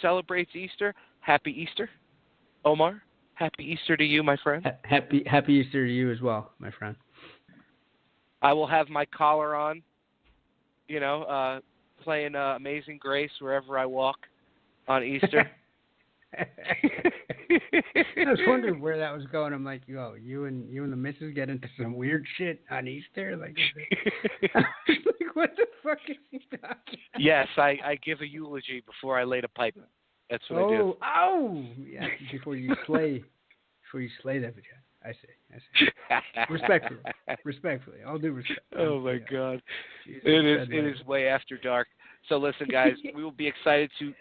celebrates Easter, happy Easter. Omar, happy Easter to you, my friend. Happy Easter to you as well, my friend. I will have my collar on, playing Amazing Grace wherever I walk on Easter. I was wondering where that was going. I'm like, yo, you and the missus get into some weird shit on Easter? Like, what the fuck is he talking about? Yes, I give a eulogy before I lay the pipe. That's what I do. Oh, yeah, before you slay that vagina. I see. Respectfully. All due respect. Oh my God. It is way after dark. So listen, guys, we will be excited to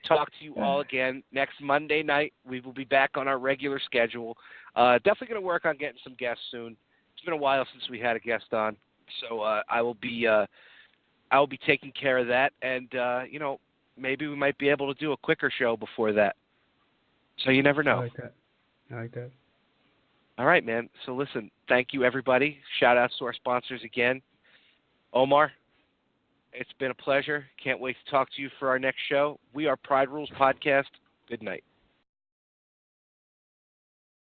talk to you all again next Monday night. We will be back on our regular schedule. Definitely going to work on getting some guests soon. It's been a while since we had a guest on, so I will be taking care of that. And maybe we might be able to do a quicker show before that. So you never know. I like that. All right, man. So listen, thank you, everybody. Shout outs to our sponsors again. Omar, it's been a pleasure. Can't wait to talk to you for our next show. We are Pride Rules Podcast. Good night.